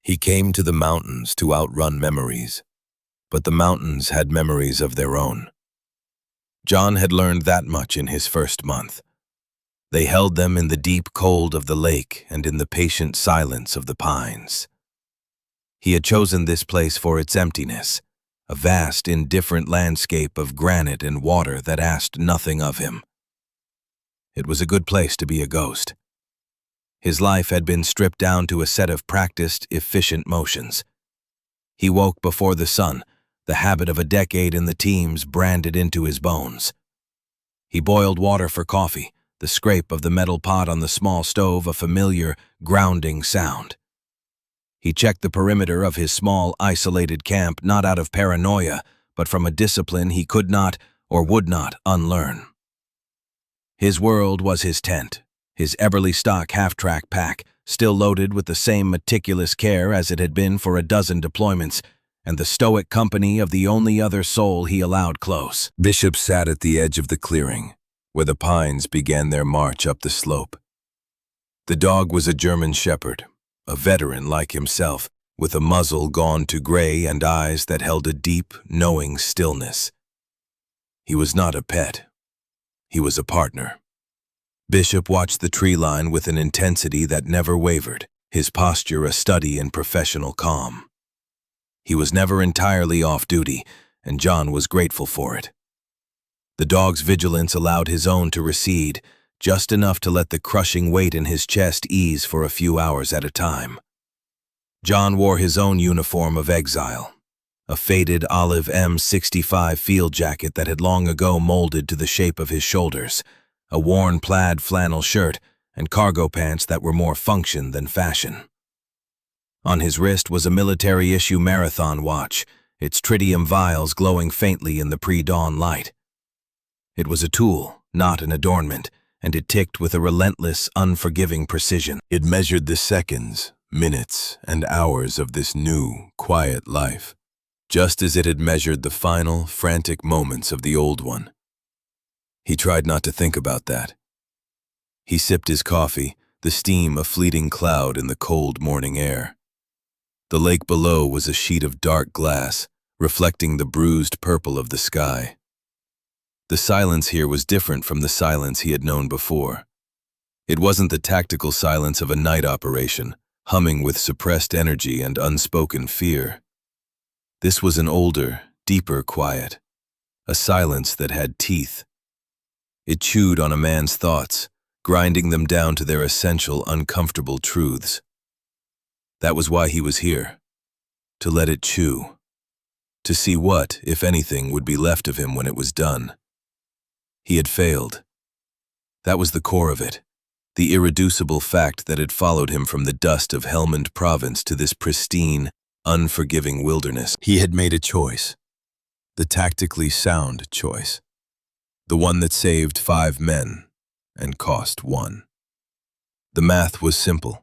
He came to the mountains to outrun memories, but the mountains had memories of their own. John had learned that much in his first month. They held them in the deep cold of the lake and in the patient silence of the pines. He had chosen this place for its emptiness, a vast, indifferent landscape of granite and water that asked nothing of him. It was a good place to be a ghost. His life had been stripped down to a set of practiced, efficient motions. He woke before the sun, the habit of a decade in the teams branded into his bones. He boiled water for coffee, the scrape of the metal pot on the small stove a familiar, grounding sound. He checked the perimeter of his small, isolated camp not out of paranoia, but from a discipline he could not or would not unlearn. His world was his tent, his Everly stock half-track pack, still loaded with the same meticulous care as it had been for a dozen deployments, and the stoic company of the only other soul he allowed close. Bishop sat at the edge of the clearing, where the pines began their march up the slope. The dog was a German shepherd, a veteran like himself, with a muzzle gone to gray and eyes that held a deep, knowing stillness. He was not a pet. He was a partner. Bishop watched the tree line with an intensity that never wavered, his posture a study in professional calm. He was never entirely off duty, and John was grateful for it. The dog's vigilance allowed his own to recede, just enough to let the crushing weight in his chest ease for a few hours at a time. John wore his own uniform of exile, a faded olive M65 field jacket that had long ago molded to the shape of his shoulders, a worn plaid flannel shirt, and cargo pants that were more function than fashion. On his wrist was a military-issue marathon watch, its tritium vials glowing faintly in the pre-dawn light. It was a tool, not an adornment, and it ticked with a relentless, unforgiving precision. It measured the seconds, minutes, and hours of this new, quiet life, just as it had measured the final, frantic moments of the old one. He tried not to think about that. He sipped his coffee, the steam a fleeting cloud in the cold morning air. The lake below was a sheet of dark glass, reflecting the bruised purple of the sky. The silence here was different from the silence he had known before. It wasn't the tactical silence of a night operation, humming with suppressed energy and unspoken fear. This was an older, deeper quiet, a silence that had teeth. It chewed on a man's thoughts, grinding them down to their essential, uncomfortable truths. That was why he was here, to let it chew, to see what, if anything, would be left of him when it was done. He had failed. That was the core of it, the irreducible fact that had followed him from the dust of Helmand Province to this pristine, unforgiving wilderness. He had made a choice, the tactically sound choice, the one that saved 5 men and cost 1. The math was simple.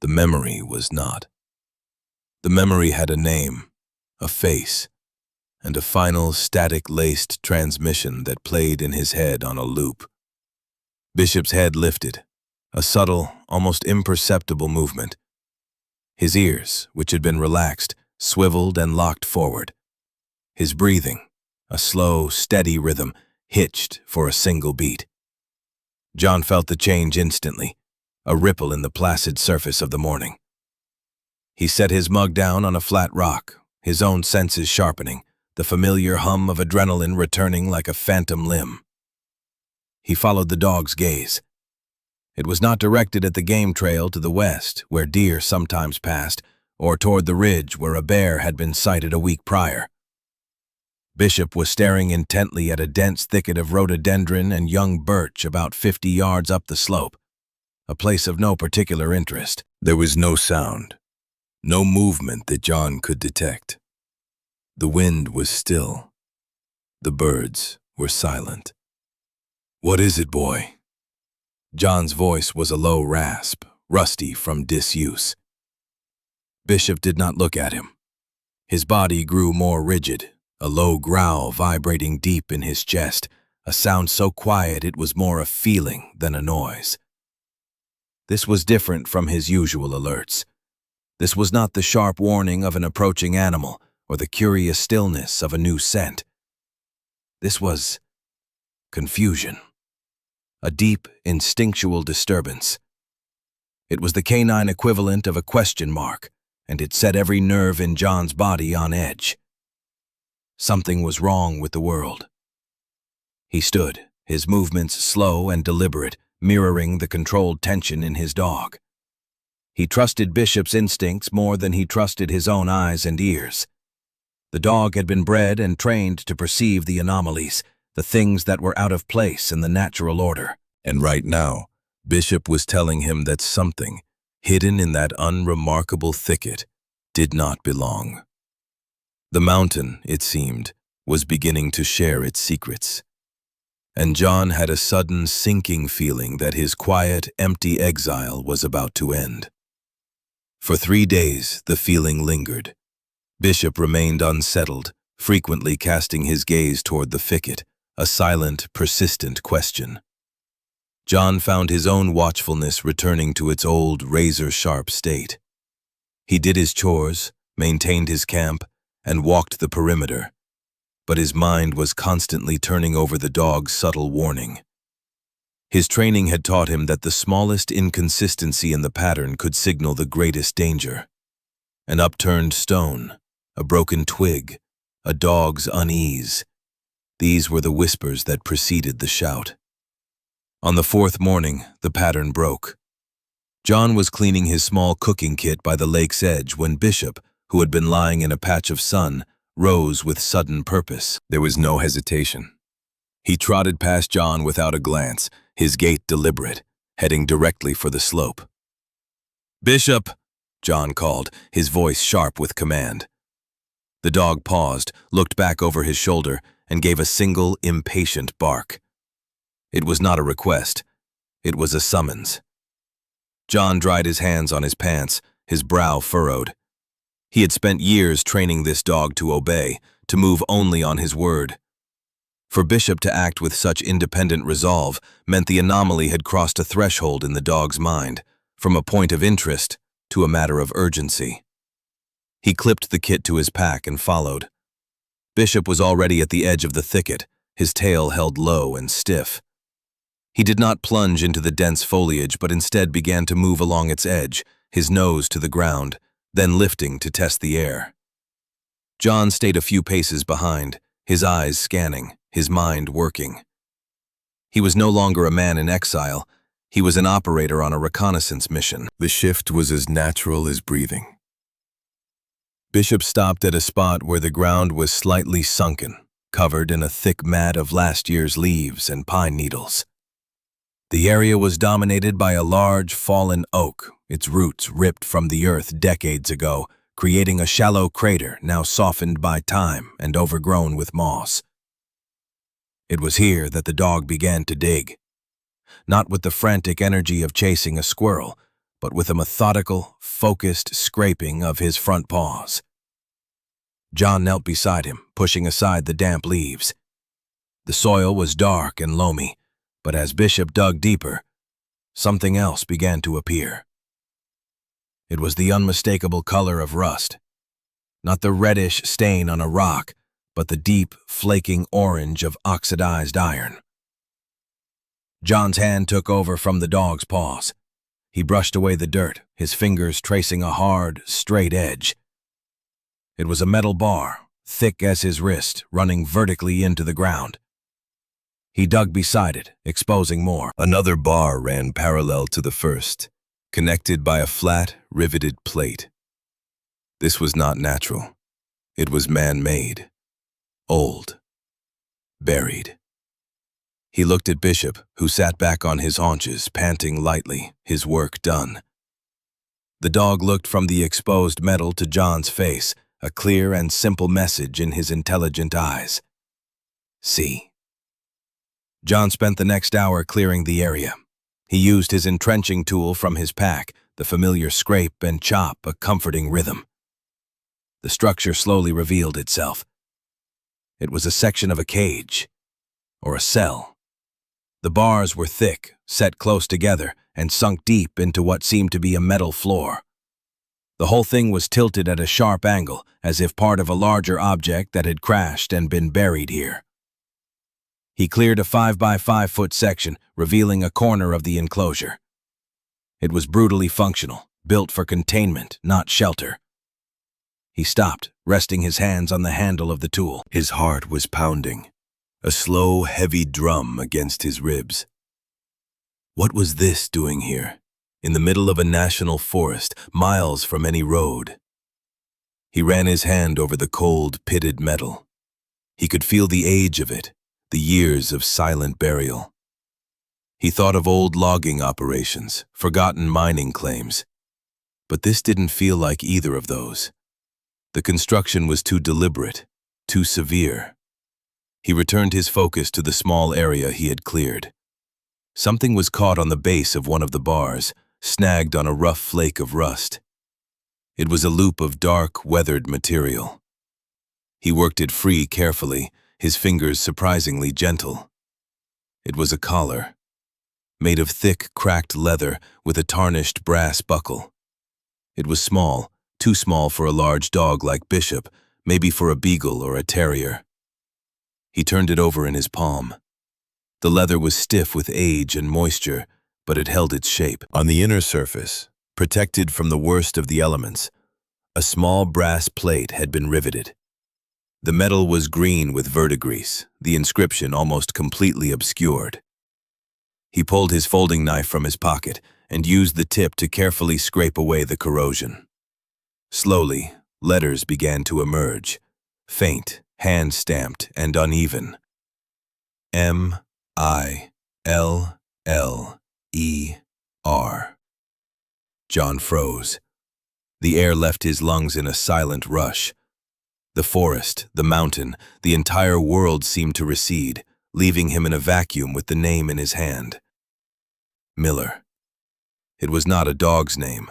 The memory was not. The memory had a name, a face, and a final static-laced transmission that played in his head on a loop. Bishop's head lifted, a subtle, almost imperceptible movement. His ears, which had been relaxed, swiveled and locked forward. His breathing, a slow, steady rhythm, hitched for a single beat. John felt the change instantly, a ripple in the placid surface of the morning. He set his mug down on a flat rock, his own senses sharpening, the familiar hum of adrenaline returning like a phantom limb. He followed the dog's gaze. It was not directed at the game trail to the west, where deer sometimes passed, or toward the ridge where a bear had been sighted a week prior. Bishop was staring intently at a dense thicket of rhododendron and young birch about 50 yards up the slope, a place of no particular interest. There was no sound, no movement that John could detect. The wind was still. The birds were silent. "What is it, boy?" John's voice was a low rasp, rusty from disuse. Bishop did not look at him. His body grew more rigid, a low growl vibrating deep in his chest, a sound so quiet it was more a feeling than a noise. This was different from his usual alerts. This was not the sharp warning of an approaching animal or the curious stillness of a new scent. This was confusion, a deep, instinctual disturbance. It was the canine equivalent of a question mark, and it set every nerve in John's body on edge. Something was wrong with the world. He stood, his movements slow and deliberate, mirroring the controlled tension in his dog. He trusted Bishop's instincts more than he trusted his own eyes and ears. The dog had been bred and trained to perceive the anomalies, the things that were out of place in the natural order. And right now, Bishop was telling him that something, hidden in that unremarkable thicket, did not belong. The mountain, it seemed, was beginning to share its secrets. And John had a sudden sinking feeling that his quiet, empty exile was about to end. For 3 days, the feeling lingered. Bishop remained unsettled, frequently casting his gaze toward the thicket, a silent, persistent question. John found his own watchfulness returning to its old, razor-sharp state. He did his chores, maintained his camp, and walked the perimeter, but his mind was constantly turning over the dog's subtle warning. His training had taught him that the smallest inconsistency in the pattern could signal the greatest danger. An upturned stone, a broken twig, a dog's unease. These were the whispers that preceded the shout. On the 4th morning, the pattern broke. John was cleaning his small cooking kit by the lake's edge when Bishop, who had been lying in a patch of sun, rose with sudden purpose. There was no hesitation. He trotted past John without a glance, his gait deliberate, heading directly for the slope. "Bishop!" John called, his voice sharp with command. The dog paused, looked back over his shoulder, and gave a single, impatient bark. It was not a request. It was a summons. John dried his hands on his pants, his brow furrowed. He had spent years training this dog to obey, to move only on his word. For Bishop to act with such independent resolve meant the anomaly had crossed a threshold in the dog's mind, from a point of interest to a matter of urgency. He clipped the kit to his pack and followed. Bishop was already at the edge of the thicket, his tail held low and stiff. He did not plunge into the dense foliage, but instead began to move along its edge, his nose to the ground, then lifting to test the air. John stayed a few paces behind, his eyes scanning, his mind working. He was no longer a man in exile. He was an operator on a reconnaissance mission. The shift was as natural as breathing. Bishop stopped at a spot where the ground was slightly sunken, covered in a thick mat of last year's leaves and pine needles. The area was dominated by a large, fallen oak, its roots ripped from the earth decades ago, creating a shallow crater now softened by time and overgrown with moss. It was here that the dog began to dig, not with the frantic energy of chasing a squirrel, but with a methodical, focused scraping of his front paws. John knelt beside him, pushing aside the damp leaves. The soil was dark and loamy, but as Bishop dug deeper, something else began to appear. It was the unmistakable color of rust, not the reddish stain on a rock, but the deep, flaking orange of oxidized iron. John's hand took over from the dog's paws. He brushed away the dirt, his fingers tracing a hard, straight edge. It was a metal bar, thick as his wrist, running vertically into the ground. He dug beside it, exposing more. Another bar ran parallel to the first, connected by a flat, riveted plate. This was not natural. It was man-made, old, buried. He looked at Bishop, who sat back on his haunches, panting lightly, his work done. The dog looked from the exposed metal to John's face, a clear and simple message in his intelligent eyes. See. John spent the next hour clearing the area. He used his entrenching tool from his pack, the familiar scrape and chop, a comforting rhythm. The structure slowly revealed itself. It was a section of a cage, or a cell. The bars were thick, set close together, and sunk deep into what seemed to be a metal floor. The whole thing was tilted at a sharp angle, as if part of a larger object that had crashed and been buried here. He cleared a 5 by 5 foot section, revealing a corner of the enclosure. It was brutally functional, built for containment, not shelter. He stopped, resting his hands on the handle of the tool. His heart was pounding, a slow, heavy drum against his ribs. What was this doing here, in the middle of a national forest, miles from any road? He ran his hand over the cold, pitted metal. He could feel the age of it, the years of silent burial. He thought of old logging operations, forgotten mining claims. But this didn't feel like either of those. The construction was too deliberate, too severe. He returned his focus to the small area he had cleared. Something was caught on the base of one of the bars, snagged on a rough flake of rust. It was a loop of dark, weathered material. He worked it free carefully, his fingers surprisingly gentle. It was a collar, made of thick, cracked leather with a tarnished brass buckle. It was small, too small for a large dog like Bishop, maybe for a beagle or a terrier. He turned it over in his palm. The leather was stiff with age and moisture, but it held its shape. On the inner surface, protected from the worst of the elements, a small brass plate had been riveted. The metal was green with verdigris, the inscription almost completely obscured. He pulled his folding knife from his pocket and used the tip to carefully scrape away the corrosion. Slowly, letters began to emerge, faint, hand-stamped, and uneven. M-I-L-L-E-R. John froze. The air left his lungs in a silent rush. The forest, the mountain, the entire world seemed to recede, leaving him in a vacuum with the name in his hand. Miller. It was not a dog's name.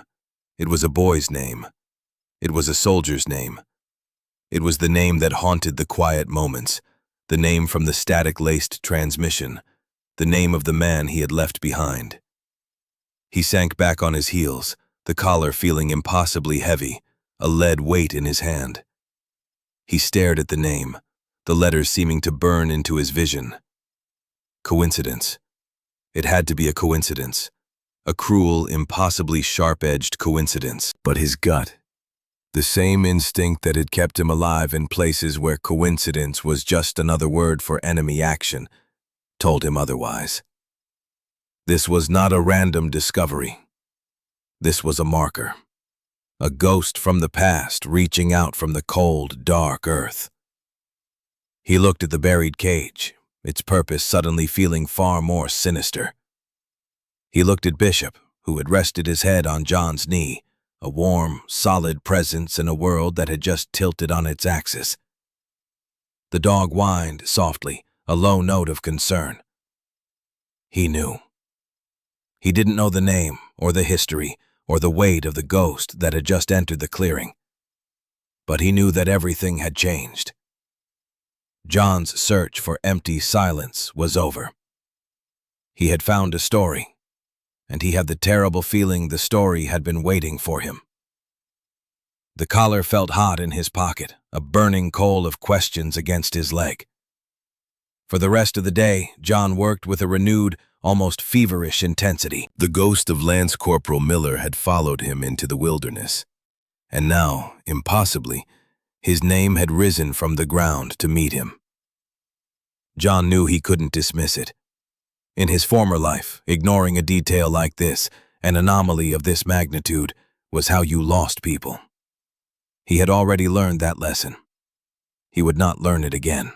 It was a boy's name. It was a soldier's name. It was the name that haunted the quiet moments, the name from the static-laced transmission, the name of the man he had left behind. He sank back on his heels, the collar feeling impossibly heavy, a lead weight in his hand. He stared at the name, the letters seeming to burn into his vision. Coincidence. It had to be a coincidence. A cruel, impossibly sharp-edged coincidence. But his gut, the same instinct that had kept him alive in places where coincidence was just another word for enemy action, told him otherwise. This was not a random discovery. This was a marker. A ghost from the past reaching out from the cold, dark earth. He looked at the buried cage, its purpose suddenly feeling far more sinister. He looked at Bishop, who had rested his head on John's knee, a warm, solid presence in a world that had just tilted on its axis. The dog whined softly, a low note of concern. He knew. He didn't know the name, or the history, or the weight of the ghost that had just entered the clearing. But he knew that everything had changed. John's search for empty silence was over. He had found a story, and he had the terrible feeling the story had been waiting for him. The collar felt hot in his pocket, a burning coal of questions against his leg. For the rest of the day, John worked with a renewed, almost feverish intensity. The ghost of Lance Corporal Miller had followed him into the wilderness, and now, impossibly, his name had risen from the ground to meet him. John knew he couldn't dismiss it. In his former life, ignoring a detail like this, an anomaly of this magnitude, was how you lost people. He had already learned that lesson. He would not learn it again.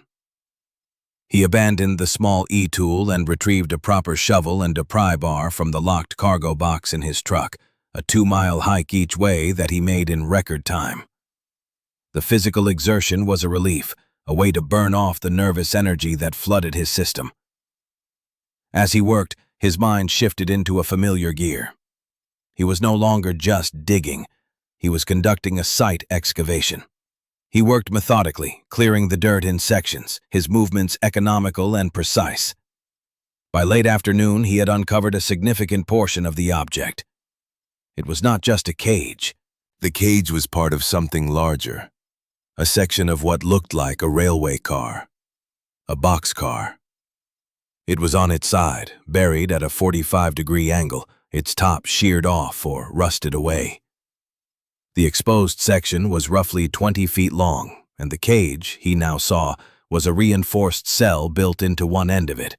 He abandoned the small e-tool and retrieved a proper shovel and a pry bar from the locked cargo box in his truck, a 2-mile hike each way that he made in record time. The physical exertion was a relief, a way to burn off the nervous energy that flooded his system. As he worked, his mind shifted into a familiar gear. He was no longer just digging. He was conducting a site excavation. He worked methodically, clearing the dirt in sections, his movements economical and precise. By late afternoon, he had uncovered a significant portion of the object. It was not just a cage. The cage was part of something larger, a section of what looked like a railway car, a boxcar. It was on its side, buried at a 45-degree angle, its top sheared off or rusted away. The exposed section was roughly 20 feet long, and the cage, he now saw, was a reinforced cell built into one end of it.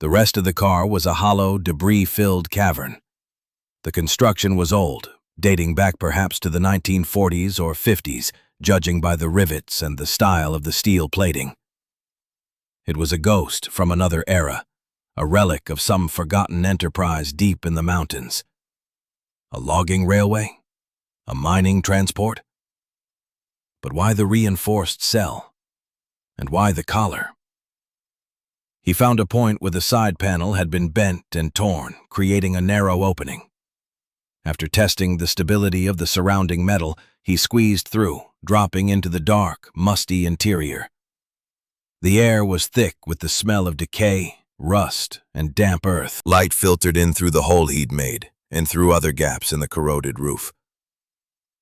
The rest of the car was a hollow, debris-filled cavern. The construction was old, dating back perhaps to the 1940s or 50s, judging by the rivets and the style of the steel plating. It was a ghost from another era, a relic of some forgotten enterprise deep in the mountains. A logging railway? A mining transport? But why the reinforced cell? And why the collar? He found a point where the side panel had been bent and torn, creating a narrow opening. After testing the stability of the surrounding metal, he squeezed through, dropping into the dark, musty interior. The air was thick with the smell of decay, rust, and damp earth. Light filtered in through the hole he'd made, and through other gaps in the corroded roof.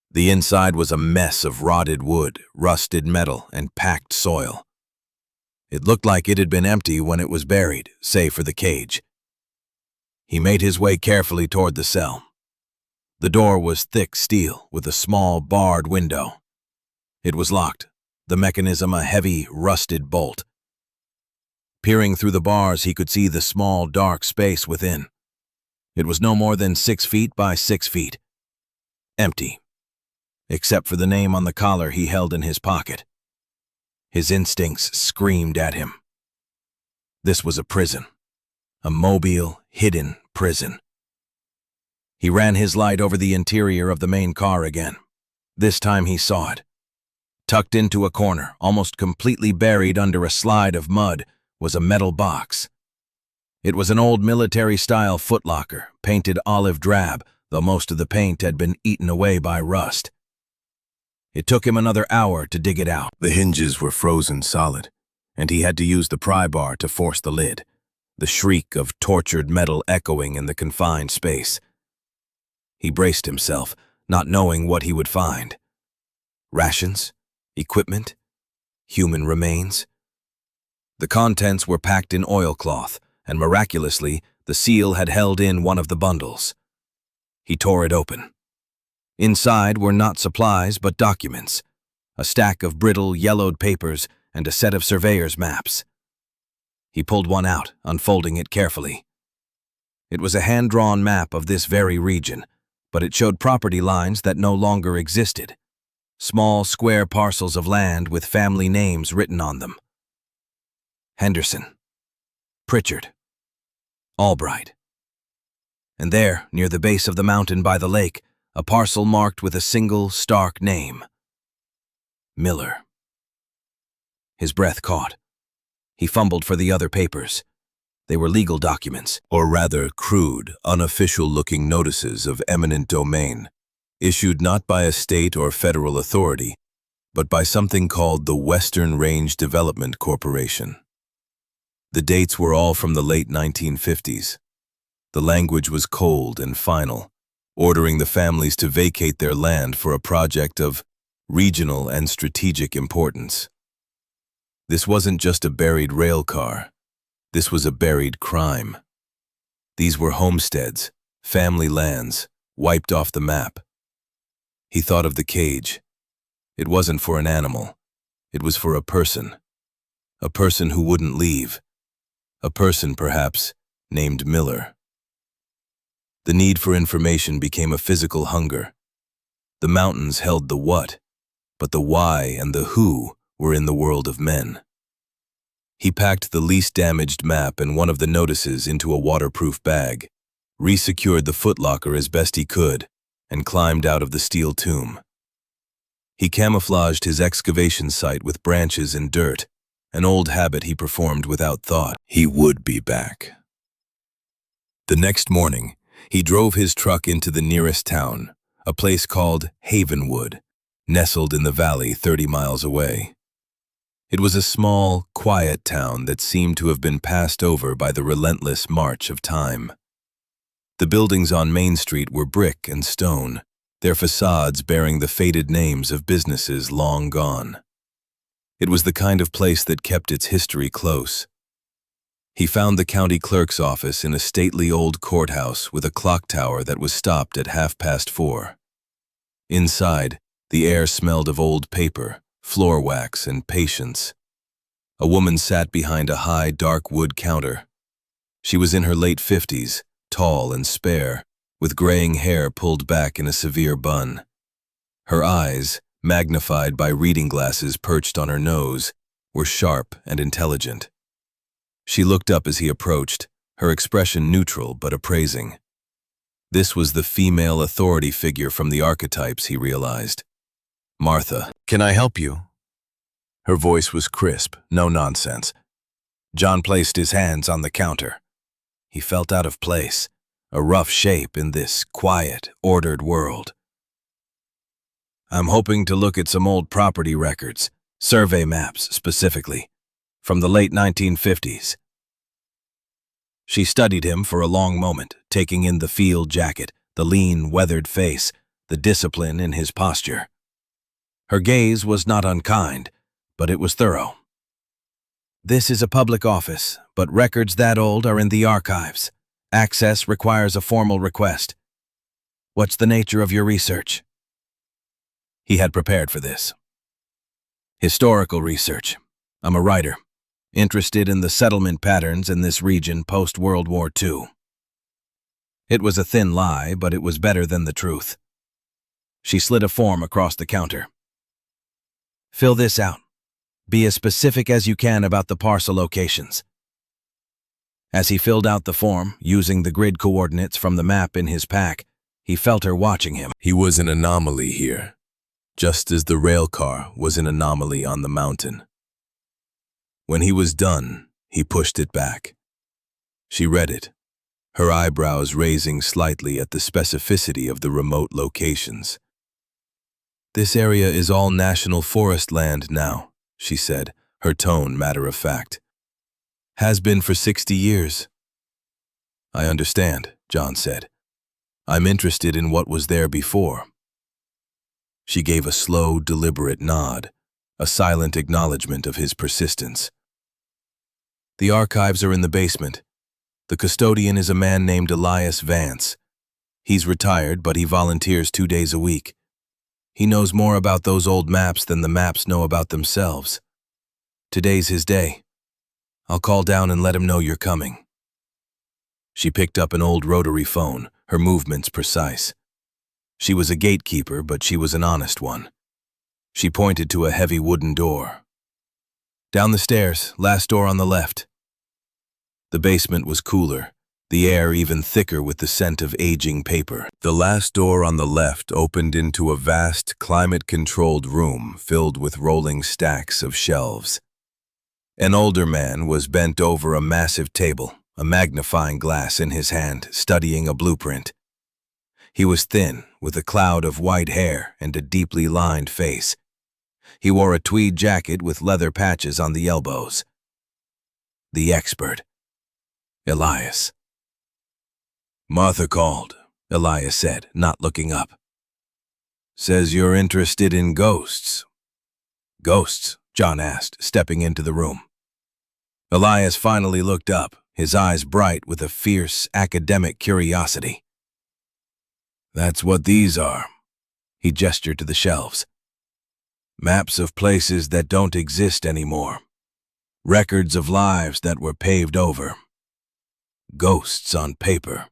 The inside was a mess of rotted wood, rusted metal, and packed soil. It looked like it had been empty when it was buried, save for the cage. He made his way carefully toward the cell. The door was thick steel with a small barred window. It was locked, the mechanism a heavy, rusted bolt. Peering through the bars, he could see the small, dark space within. It was no more than 6 feet by 6 feet. Empty, except for the name on the collar he held in his pocket. His instincts screamed at him. This was a prison, a mobile, hidden prison. He ran his light over the interior of the main car again. This time he saw it. Tucked into a corner, almost completely buried under a slide of mud, was a metal box. It was an old military-style footlocker, painted olive drab, though most of the paint had been eaten away by rust. It took him another hour to dig it out. The hinges were frozen solid, and he had to use the pry bar to force the lid, the shriek of tortured metal echoing in the confined space. He braced himself, not knowing what he would find. Rations? Equipment? Human remains? The contents were packed in oilcloth, and miraculously, the seal had held in one of the bundles. He tore it open. Inside were not supplies but documents, a stack of brittle, yellowed papers, and a set of surveyor's maps. He pulled one out, unfolding it carefully. It was a hand-drawn map of this very region, but it showed property lines that no longer existed. Small, square parcels of land with family names written on them. Henderson, Pritchard, Albright. And there, near the base of the mountain by the lake, a parcel marked with a single, stark name. Miller. His breath caught. He fumbled for the other papers. They were legal documents, or rather crude, unofficial-looking notices of eminent domain, issued not by a state or federal authority, but by something called the Western Range Development Corporation. The dates were all from the late 1950s. The language was cold and final, ordering the families to vacate their land for a project of regional and strategic importance. This wasn't just a buried rail car. This was a buried crime. These were homesteads, family lands, wiped off the map. He thought of the cage. It wasn't for an animal. It was for a person who wouldn't leave. A person, perhaps, named Miller. The need for information became a physical hunger. The mountains held the what, but the why and the who were in the world of men. He packed the least damaged map and one of the notices into a waterproof bag, resecured the footlocker as best he could, and climbed out of the steel tomb. He camouflaged his excavation site with branches and dirt, an old habit he performed without thought. He would be back. The next morning, he drove his truck into the nearest town, a place called Havenwood, nestled in the valley 30 miles away. It was a small, quiet town that seemed to have been passed over by the relentless march of time. The buildings on Main Street were brick and stone, their facades bearing the faded names of businesses long gone. It was the kind of place that kept its history close. He found the county clerk's office in a stately old courthouse with a clock tower that was stopped at 4:30. Inside, the air smelled of old paper, floor wax, and patience. A woman sat behind a high, dark wood counter. She was in her late 50s, tall and spare, with graying hair pulled back in a severe bun. Her eyes, magnified by reading glasses perched on her nose, were sharp and intelligent. She looked up as he approached, her expression neutral but appraising. This was the female authority figure from the archetypes, he realized. "Martha, can I help you?" Her voice was crisp, no nonsense. John placed his hands on the counter. He felt out of place, a rough shape in this quiet, ordered world. "I'm hoping to look at some old property records, survey maps specifically, from the late 1950s. She studied him for a long moment, taking in the field jacket, the lean, weathered face, the discipline in his posture. Her gaze was not unkind, but it was thorough. "This is a public office, but records that old are in the archives. Access requires a formal request. What's the nature of your research?" He had prepared for this. "Historical research. I'm a writer, interested in the settlement patterns in this region post-World War II. It was a thin lie, but it was better than the truth. She slid a form across the counter. "Fill this out. Be as specific as you can about the parcel locations." As he filled out the form, using the grid coordinates from the map in his pack, he felt her watching him. He was an anomaly here, just as the rail car was an anomaly on the mountain. When he was done, he pushed it back. She read it, her eyebrows raising slightly at the specificity of the remote locations. "This area is all national forest land now," she said, her tone matter-of-fact. "Has been for 60 years. "I understand," John said. "I'm interested in what was there before." She gave a slow, deliberate nod, a silent acknowledgement of his persistence. "The archives are in the basement. The custodian is a man named Elias Vance. He's retired, but he volunteers 2 days a week. He knows more about those old maps than the maps know about themselves. Today's his day. I'll call down and let him know you're coming." She picked up an old rotary phone, her movements precise. She was a gatekeeper, but she was an honest one. She pointed to a heavy wooden door. "Down the stairs, last door on the left." The basement was cooler, the air even thicker with the scent of aging paper. The last door on the left opened into a vast, climate-controlled room filled with rolling stacks of shelves. An older man was bent over a massive table, a magnifying glass in his hand, studying a blueprint. He was thin, with a cloud of white hair and a deeply lined face. He wore a tweed jacket with leather patches on the elbows. The expert. Elias. "Martha called," Elias said, not looking up. "Says you're interested in ghosts." "Ghosts?" John asked, stepping into the room. Elias finally looked up, his eyes bright with a fierce, academic curiosity. "That's what these are." He gestured to the shelves. "Maps of places that don't exist anymore. Records of lives that were paved over. Ghosts on paper."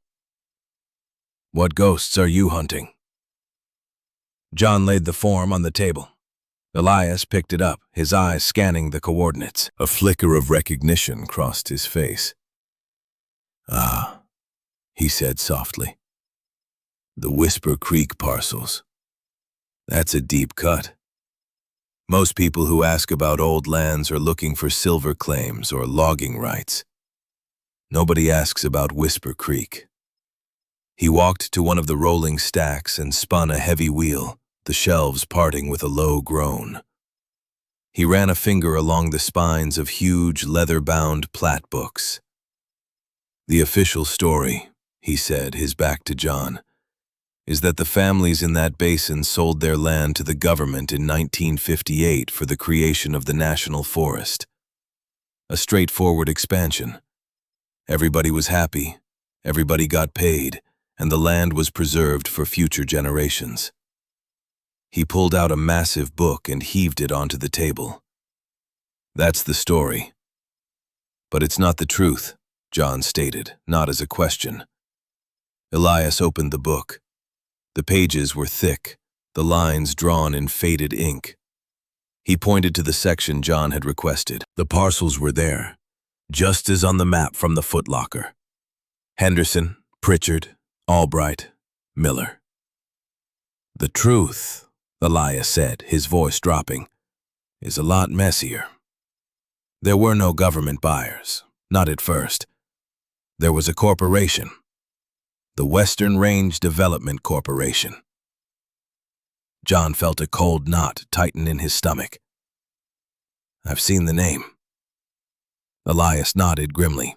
"What ghosts are you hunting?" John laid the form on the table. Elias picked it up, his eyes scanning the coordinates. A flicker of recognition crossed his face. "Ah," he said softly. "The Whisper Creek parcels. That's a deep cut. Most people who ask about old lands are looking for silver claims or logging rights. Nobody asks about Whisper Creek." He walked to one of the rolling stacks and spun a heavy wheel, the shelves parting with a low groan. He ran a finger along the spines of huge leather-bound plat books. "The official story," he said, his back to John, is that the families in that basin sold their land to the government in 1958 for the creation of the National Forest. A straightforward expansion. Everybody was happy, everybody got paid, and the land was preserved for future generations. He pulled out a massive book and heaved it onto the table. That's the story. But it's not the truth, John stated, not as a question. Elias opened the book. The pages were thick, the lines drawn in faded ink. He pointed to the section John had requested. The parcels were there, just as on the map from the footlocker. Henderson, Pritchard, Albright, Miller. The truth, Elias said, his voice dropping, is a lot messier. There were no government buyers, not at first. There was a corporation, the Western Range Development Corporation. John felt a cold knot tighten in his stomach. I've seen the name. Elias nodded grimly.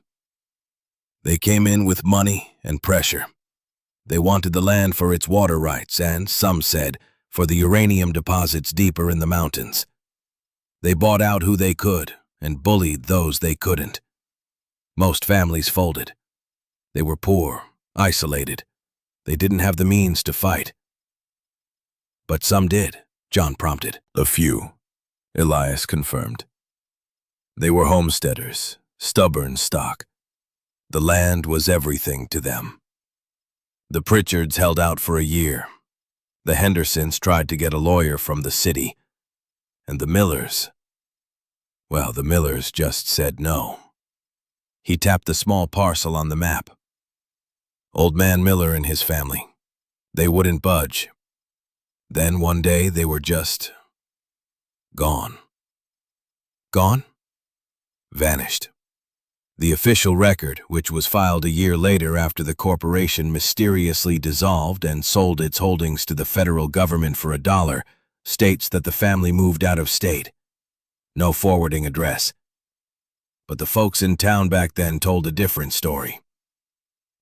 They came in with money and pressure. They wanted the land for its water rights and, some said, for the uranium deposits deeper in the mountains. They bought out who they could and bullied those they couldn't. Most families folded. They were poor, isolated. They didn't have the means to fight. But some did, John prompted. A few, Elias confirmed. They were homesteaders, stubborn stock. The land was everything to them. The Pritchards held out for a year. The Hendersons tried to get a lawyer from the city. And the Millers, well, the Millers just said no. He tapped the small parcel on the map. Old Man Miller and his family. They wouldn't budge. Then one day they were just gone. Gone? Vanished. The official record, which was filed a year later after the corporation mysteriously dissolved and sold its holdings to the federal government for $1, states that the family moved out of state. No forwarding address. But the folks in town back then told a different story.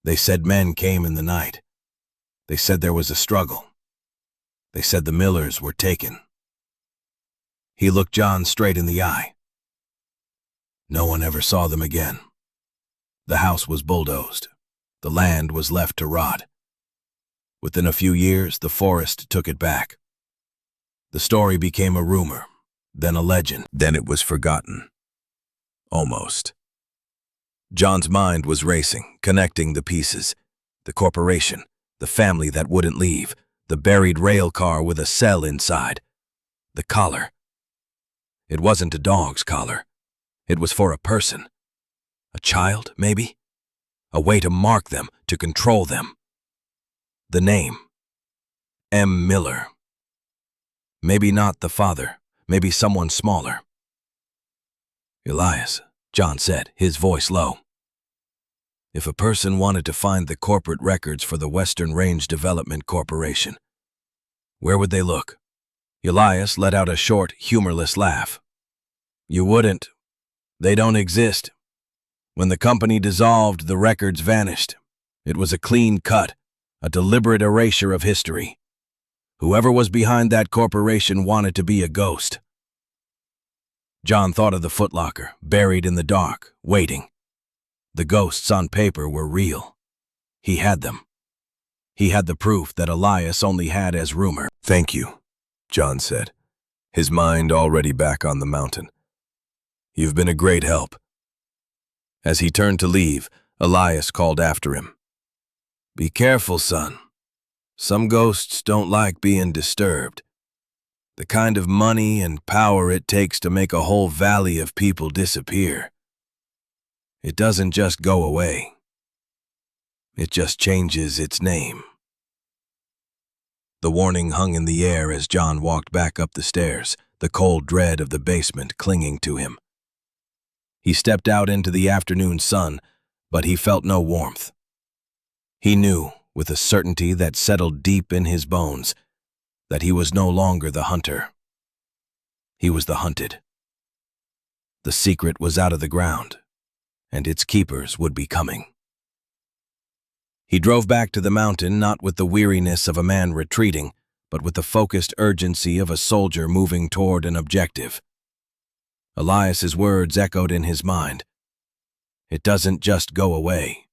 They said men came in the night. They said there was a struggle. They said the Millers were taken. He looked John straight in the eye. No one ever saw them again. The house was bulldozed. The land was left to rot. Within a few years, the forest took it back. The story became a rumor, then a legend, then it was forgotten. Almost. John's mind was racing, connecting the pieces. The corporation, the family that wouldn't leave, the buried rail car with a cell inside. The collar. It wasn't a dog's collar. It was for a person. A child, maybe? A way to mark them, to control them. The name. M. Miller. Maybe not the father, maybe someone smaller. Elias, John said, his voice low. If a person wanted to find the corporate records for the Western Range Development Corporation, where would they look? Elias let out a short, humorless laugh. You wouldn't. They don't exist. When the company dissolved, the records vanished. It was a clean cut, a deliberate erasure of history. Whoever was behind that corporation wanted to be a ghost. John thought of the footlocker, buried in the dark, waiting. The ghosts on paper were real. He had them. He had the proof that Elias only had as rumor. Thank you, John said, his mind already back on the mountain. You've been a great help. As he turned to leave, Elias called after him. Be careful, son. Some ghosts don't like being disturbed. The kind of money and power it takes to make a whole valley of people disappear. It doesn't just go away. It just changes its name. The warning hung in the air as John walked back up the stairs, the cold dread of the basement clinging to him. He stepped out into the afternoon sun, but he felt no warmth. He knew, with a certainty that settled deep in his bones, that he was no longer the hunter. He was the hunted. The secret was out of the ground, and its keepers would be coming. He drove back to the mountain not with the weariness of a man retreating, but with the focused urgency of a soldier moving toward an objective. Elias's words echoed in his mind. It doesn't just go away.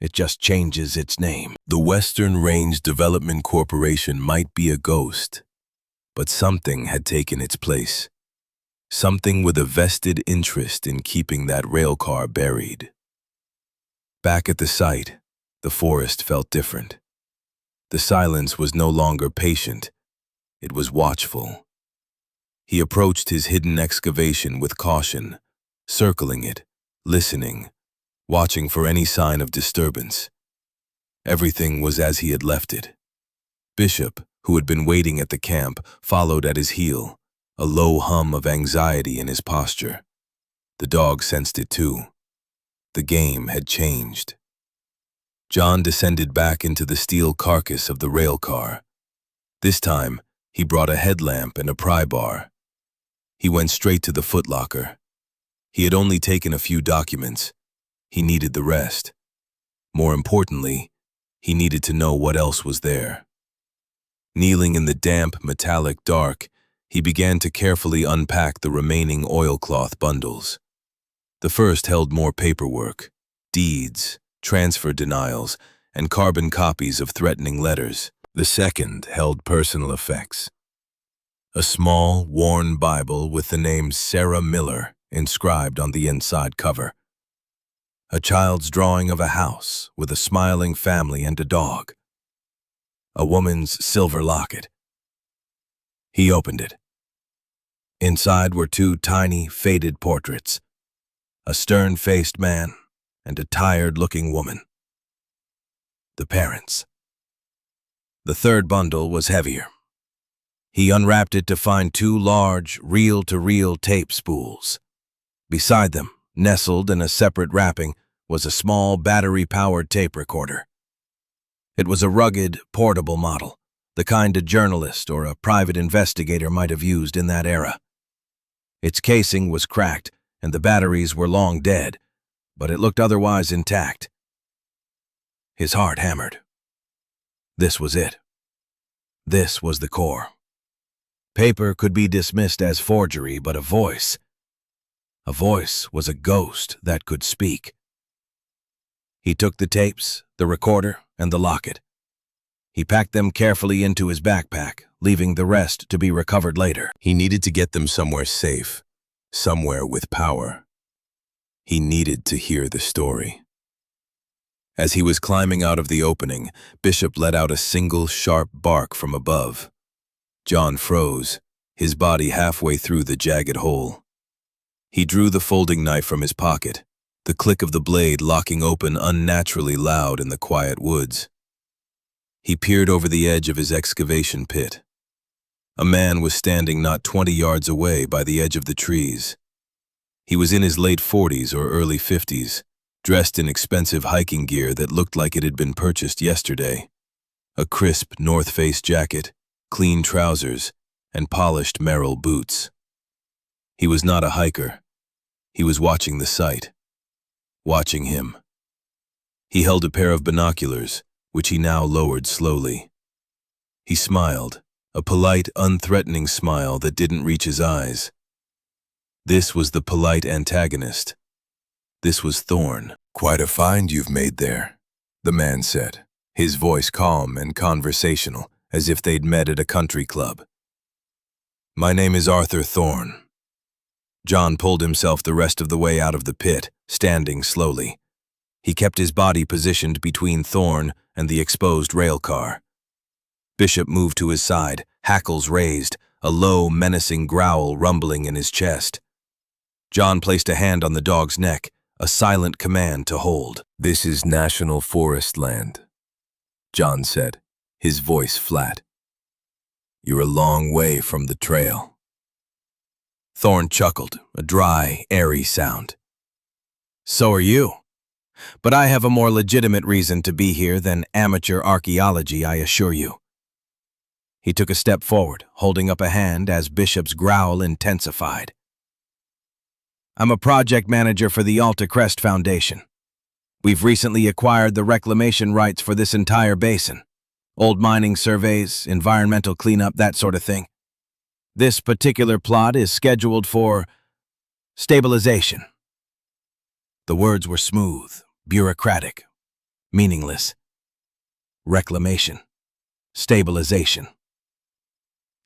It just changes its name. The Western Range Development Corporation might be a ghost, but something had taken its place. Something with a vested interest in keeping that railcar buried. Back at the site, the forest felt different. The silence was no longer patient, it was watchful. He approached his hidden excavation with caution, circling it, listening, watching for any sign of disturbance. Everything was as he had left it. Bishop, who had been waiting at the camp, followed at his heel, a low hum of anxiety in his posture. The dog sensed it too. The game had changed. John descended back into the steel carcass of the rail car. This time, he brought a headlamp and a pry bar. He went straight to the footlocker. He had only taken a few documents. He needed the rest. More importantly, he needed to know what else was there. Kneeling in the damp, metallic dark, he began to carefully unpack the remaining oilcloth bundles. The first held more paperwork, deeds, transfer denials, and carbon copies of threatening letters. The second held personal effects. A small, worn Bible with the name Sarah Miller inscribed on the inside cover. A child's drawing of a house with a smiling family and a dog. A woman's silver locket. He opened it. Inside were two tiny, faded portraits. A stern-faced man and a tired-looking woman. The parents. The third bundle was heavier. He unwrapped it to find two large, reel-to-reel tape spools. Beside them, nestled in a separate wrapping, was a small battery-powered tape recorder. It was a rugged, portable model, the kind a journalist or a private investigator might have used in that era. Its casing was cracked, and the batteries were long dead, but it looked otherwise intact. His heart hammered. This was it. This was the core. Paper could be dismissed as forgery, but a voice was a ghost that could speak. He took the tapes, the recorder, and the locket. He packed them carefully into his backpack, leaving the rest to be recovered later. He needed to get them somewhere safe, somewhere with power. He needed to hear the story. As he was climbing out of the opening, Bishop let out a single sharp bark from above. John froze, his body halfway through the jagged hole. He drew the folding knife from his pocket, the click of the blade locking open unnaturally loud in the quiet woods. He peered over the edge of his excavation pit. A man was standing not 20 yards away by the edge of the trees. He was in his late 40s or early 50s, dressed in expensive hiking gear that looked like it had been purchased yesterday. A crisp North Face jacket, clean trousers, and polished Merrell boots. He was not a hiker. He was watching the site. Watching him. He held a pair of binoculars, which he now lowered slowly. He smiled, a polite, unthreatening smile that didn't reach his eyes. This was the polite antagonist. This was Thorn. "Quite a find you've made there," the man said, his voice calm and conversational, as if they'd met at a country club. "My name is Arthur Thorn." John pulled himself the rest of the way out of the pit, standing slowly. He kept his body positioned between Thorn and the exposed rail car. Bishop moved to his side, hackles raised, a low, menacing growl rumbling in his chest. John placed a hand on the dog's neck, a silent command to hold. "This is National Forest land," John said, his voice flat. "You're a long way from the trail." Thorn chuckled, a dry, airy sound. "So are you. But I have a more legitimate reason to be here than amateur archaeology, I assure you." He took a step forward, holding up a hand as Bishop's growl intensified. "I'm a project manager for the Alta Crest Foundation. We've recently acquired the reclamation rights for this entire basin. Old mining surveys, environmental cleanup, that sort of thing. This particular plot is scheduled for stabilization. The words were smooth, bureaucratic, meaningless. Reclamation. Stabilization.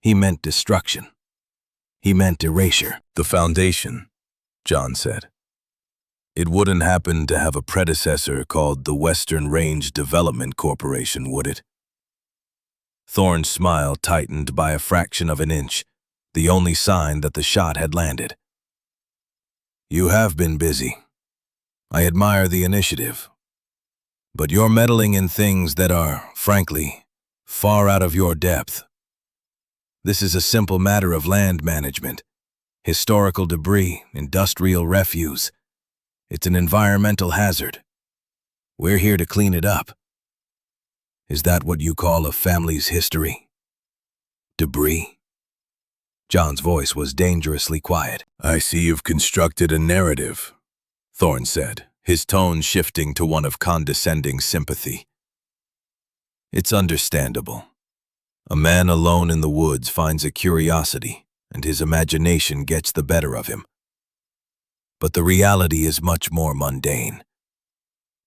He meant destruction. He meant erasure. The Foundation, John said. It wouldn't happen to have a predecessor called the Western Range Development Corporation, would it? Thorne's smile tightened by a fraction of an inch, the only sign that the shot had landed. You have been busy. I admire the initiative. But you're meddling in things that are, frankly, far out of your depth. This is a simple matter of land management, historical debris, industrial refuse. It's an environmental hazard. We're here to clean it up. Is that what you call a family's history? Debris? John's voice was dangerously quiet. I see you've constructed a narrative, Thorne said, his tone shifting to one of condescending sympathy. It's understandable. A man alone in the woods finds a curiosity, and his imagination gets the better of him. But the reality is much more mundane.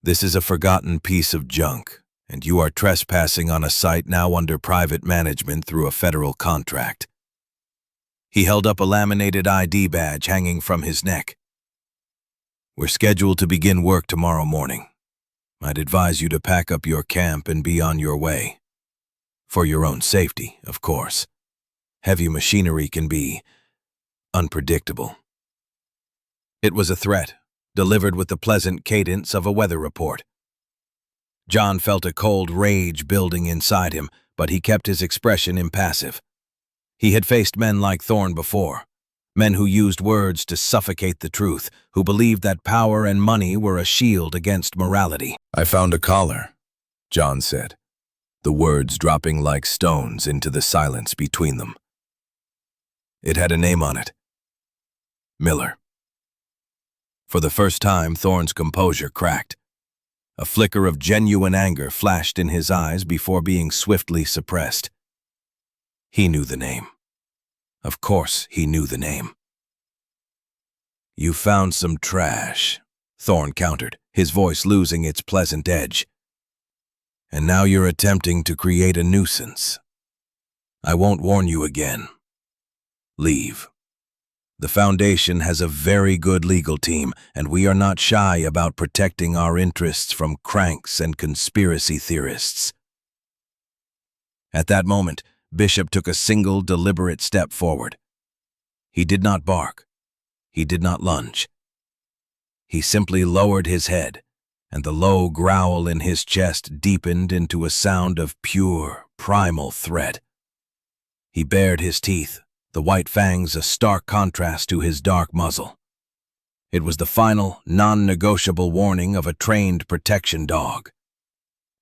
This is a forgotten piece of junk, and you are trespassing on a site now under private management through a federal contract. He held up a laminated ID badge hanging from his neck. We're scheduled to begin work tomorrow morning. I'd advise you to pack up your camp and be on your way. For your own safety, of course. Heavy machinery can be unpredictable. It was a threat, delivered with the pleasant cadence of a weather report. John felt a cold rage building inside him, but he kept his expression impassive. He had faced men like Thorne before, men who used words to suffocate the truth, who believed that power and money were a shield against morality. I found a collar, John said, the words dropping like stones into the silence between them. It had a name on it. Miller. For the first time, Thorne's composure cracked. A flicker of genuine anger flashed in his eyes before being swiftly suppressed. He knew the name. Of course he knew the name. You found some trash, Thorne countered, his voice losing its pleasant edge. And now you're attempting to create a nuisance. I won't warn you again. Leave. The Foundation has a very good legal team, and we are not shy about protecting our interests from cranks and conspiracy theorists. At that moment, Bishop took a single, deliberate step forward. He did not bark. He did not lunge. He simply lowered his head, and the low growl in his chest deepened into a sound of pure, primal threat. He bared his teeth, the white fangs a stark contrast to his dark muzzle. It was the final, non-negotiable warning of a trained protection dog.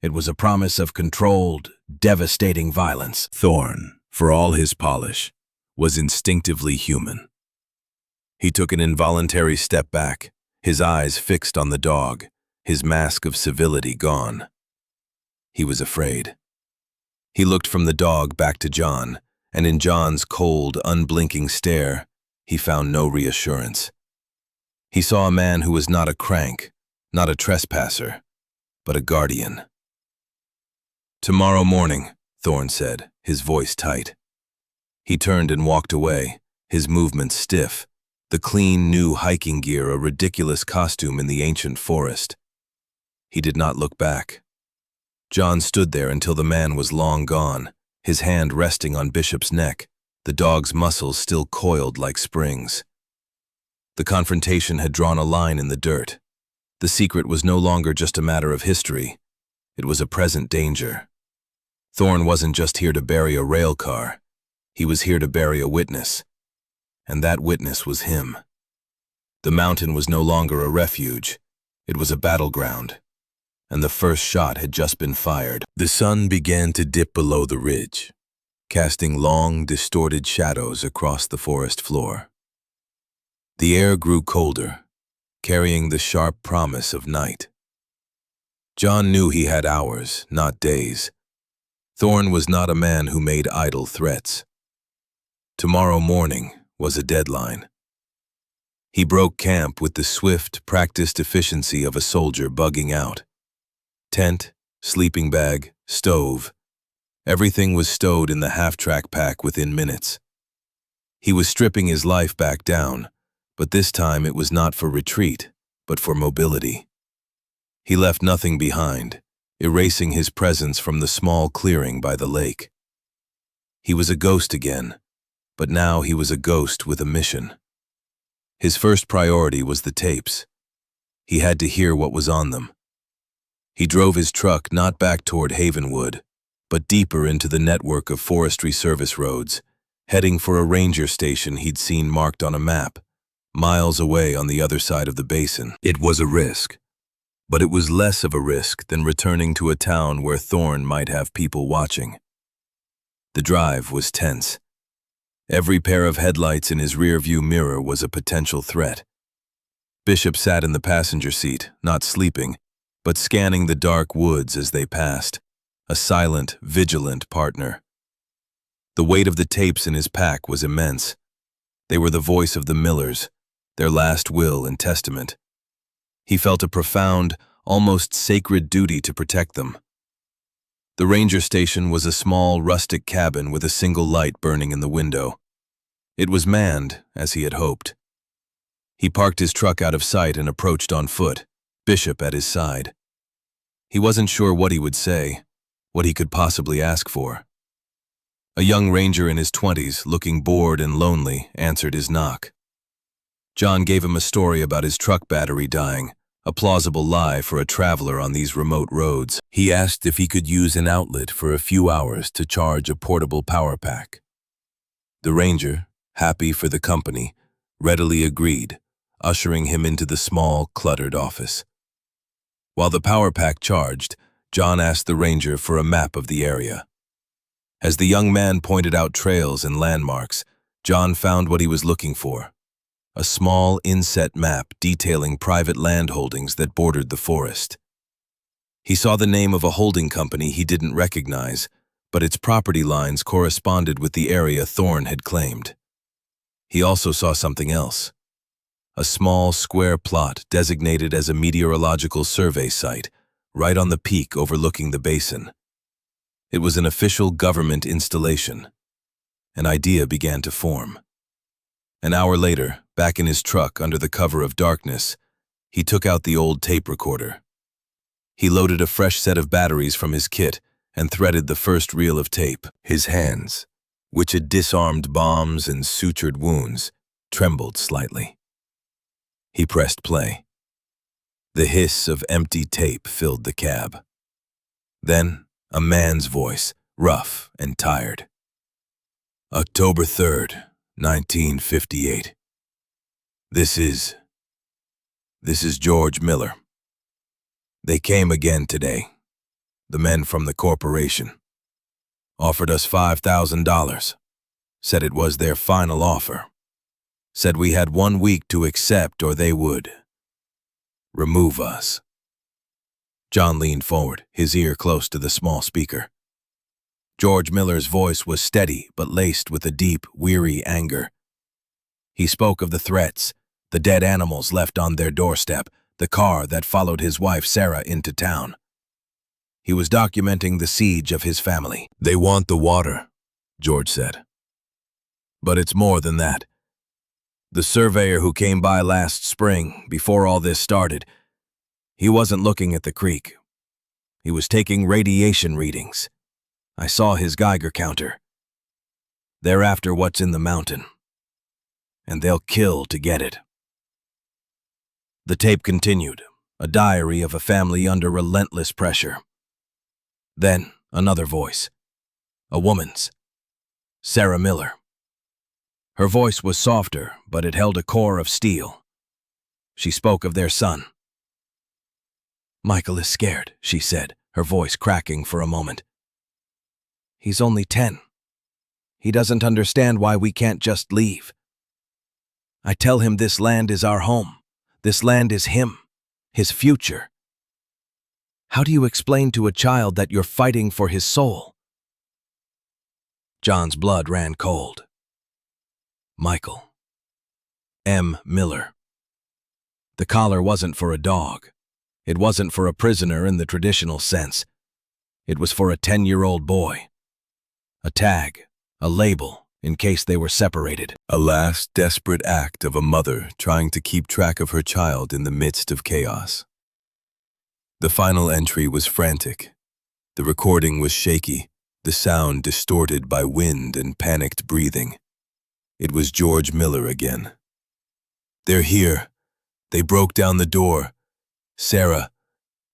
It was a promise of controlled, devastating violence. Thorne, for all his polish, was instinctively human. He took an involuntary step back, his eyes fixed on the dog, his mask of civility gone. He was afraid. He looked from the dog back to John, and in John's cold, unblinking stare, he found no reassurance. He saw a man who was not a crank, not a trespasser, but a guardian. Tomorrow morning, Thorne said, his voice tight. He turned and walked away, his movements stiff, the clean, new hiking gear a ridiculous costume in the ancient forest. He did not look back. John stood there until the man was long gone, his hand resting on Bishop's neck, the dog's muscles still coiled like springs. The confrontation had drawn a line in the dirt. The secret was no longer just a matter of history. It was a present danger. Thorne wasn't just here to bury a rail car. He was here to bury a witness. And that witness was him. The mountain was no longer a refuge. It was a battleground. And the first shot had just been fired. The sun began to dip below the ridge, casting long, distorted shadows across the forest floor. The air grew colder, carrying the sharp promise of night. John knew he had hours, not days. Thorne was not a man who made idle threats. Tomorrow morning was a deadline. He broke camp with the swift, practiced efficiency of a soldier bugging out. Tent, sleeping bag, stove. Everything was stowed in the half-track pack within minutes. He was stripping his life back down, but this time it was not for retreat, but for mobility. He left nothing behind, erasing his presence from the small clearing by the lake. He was a ghost again, but now he was a ghost with a mission. His first priority was the tapes. He had to hear what was on them. He drove his truck not back toward Havenwood, but deeper into the network of Forestry Service roads, heading for a ranger station he'd seen marked on a map, miles away on the other side of the basin. It was a risk, but it was less of a risk than returning to a town where Thorne might have people watching. The drive was tense. Every pair of headlights in his rearview mirror was a potential threat. Bishop sat in the passenger seat, not sleeping, but scanning the dark woods as they passed, a silent, vigilant partner. The weight of the tapes in his pack was immense. They were the voice of the Millers, their last will and testament. He felt a profound, almost sacred duty to protect them. The ranger station was a small, rustic cabin with a single light burning in the window. It was manned, as he had hoped. He parked his truck out of sight and approached on foot, Bishop at his side. He wasn't sure what he would say, what he could possibly ask for. A young ranger in his 20s, looking bored and lonely, answered his knock. John gave him a story about his truck battery dying, a plausible lie for a traveler on these remote roads. He asked if he could use an outlet for a few hours to charge a portable power pack. The ranger, happy for the company, readily agreed, ushering him into the small, cluttered office. While the power pack charged, John asked the ranger for a map of the area. As the young man pointed out trails and landmarks, John found what he was looking for: a small inset map detailing private land holdings that bordered the forest. He saw the name of a holding company he didn't recognize, but its property lines corresponded with the area Thorne had claimed. He also saw something else: a small square plot designated as a meteorological survey site, right on the peak overlooking the basin. It was an official government installation. An idea began to form. An hour later, back in his truck under the cover of darkness, he took out the old tape recorder. He loaded a fresh set of batteries from his kit and threaded the first reel of tape. His hands, which had disarmed bombs and sutured wounds, trembled slightly. He pressed play. The hiss of empty tape filled the cab. Then, a man's voice, rough and tired. October 3rd, 1958. This is George Miller. They came again today, the men from the corporation. Offered us $5,000. Said it was their final offer. Said we had 1 week to accept or they would remove us. John leaned forward, his ear close to the small speaker. George Miller's voice was steady but laced with a deep, weary anger. He spoke of the threats, the dead animals left on their doorstep, the car that followed his wife Sarah into town. He was documenting the siege of his family. They want the water, George said. But it's more than that. The surveyor who came by last spring, before all this started, he wasn't looking at the creek. He was taking radiation readings. I saw his Geiger counter. They're after what's in the mountain, and they'll kill to get it. The tape continued, a diary of a family under relentless pressure. Then another voice, a woman's, Sarah Miller. Her voice was softer, but it held a core of steel. She spoke of their son. Michael is scared, she said, her voice cracking for a moment. He's only 10. He doesn't understand why we can't just leave. I tell him this land is our home. This land is him, his future. How do you explain to a child that you're fighting for his soul? John's blood ran cold. Michael M. Miller. The collar wasn't for a dog. It wasn't for a prisoner in the traditional sense. It was for a 10-year-old boy. A tag, a label, in case they were separated. A last desperate act of a mother trying to keep track of her child in the midst of chaos. The final entry was frantic. The recording was shaky, the sound distorted by wind and panicked breathing. It was George Miller again. "They're here. They broke down the door. Sarah.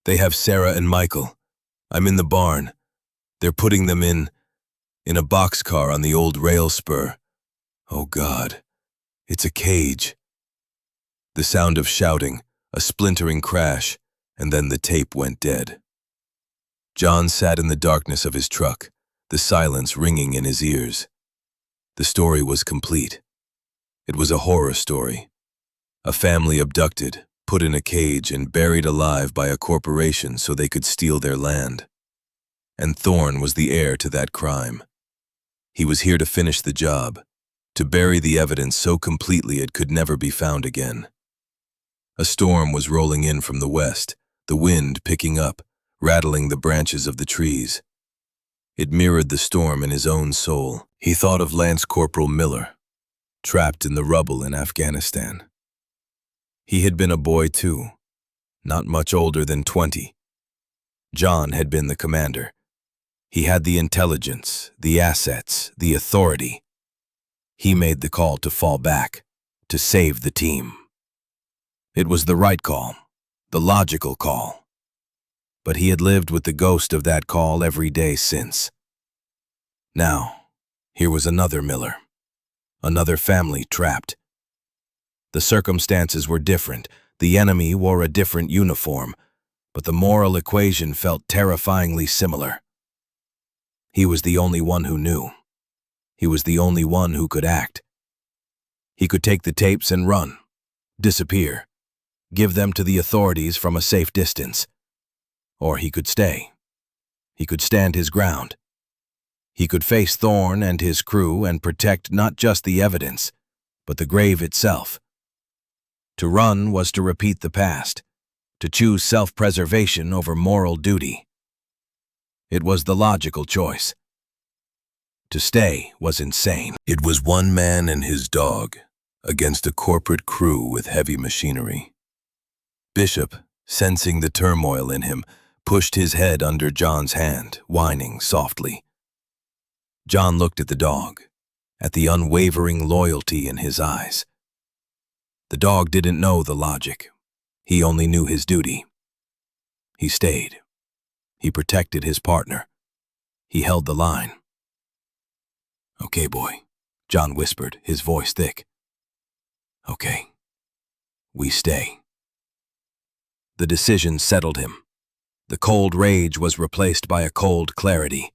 They have Sarah and Michael. I'm in the barn. They're putting them in a boxcar on the old rail spur. Oh God, it's a cage." The sound of shouting, a splintering crash, and then the tape went dead. John sat in the darkness of his truck, the silence ringing in his ears. The story was complete. It was a horror story. A family abducted, put in a cage, and buried alive by a corporation so they could steal their land. And Thorne was the heir to that crime. He was here to finish the job, to bury the evidence so completely it could never be found again. A storm was rolling in from the west, the wind picking up, rattling the branches of the trees. It mirrored the storm in his own soul. He thought of Lance Corporal Miller, trapped in the rubble in Afghanistan. He had been a boy too, not much older than 20. John had been the commander. He had the intelligence, the assets, the authority. He made the call to fall back, to save the team. It was the right call, the logical call. But he had lived with the ghost of that call every day since. Now, here was another Miller, another family trapped. The circumstances were different, the enemy wore a different uniform, but the moral equation felt terrifyingly similar. He was the only one who knew. He was the only one who could act. He could take the tapes and run, disappear, give them to the authorities from a safe distance. Or he could stay. He could stand his ground. He could face Thorne and his crew and protect not just the evidence, but the grave itself. To run was to repeat the past, to choose self-preservation over moral duty. It was the logical choice. To stay was insane. It was one man and his dog against a corporate crew with heavy machinery. Bishop, sensing the turmoil in him, pushed his head under John's hand, whining softly. John looked at the dog, at the unwavering loyalty in his eyes. The dog didn't know the logic. He only knew his duty. He stayed. He protected his partner. He held the line. "Okay, boy," John whispered, his voice thick. "Okay. We stay." The decision settled him. The cold rage was replaced by a cold clarity.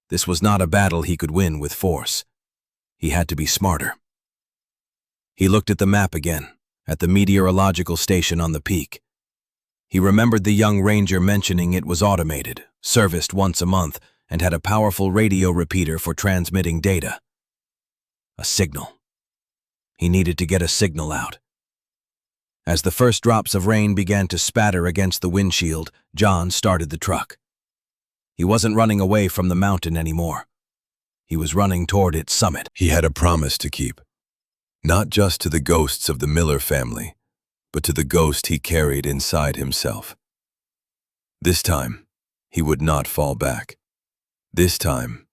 This was not a battle he could win with force. He had to be smarter. He looked at the map again, at the meteorological station on the peak. He remembered the young ranger mentioning it was automated, serviced once a month, and had a powerful radio repeater for transmitting data. A signal. He needed to get a signal out. As the first drops of rain began to spatter against the windshield, John started the truck. He wasn't running away from the mountain anymore. He was running toward its summit. He had a promise to keep, not just to the ghosts of the Miller family, but to the ghost he carried inside himself. This time, he would not fall back. This time,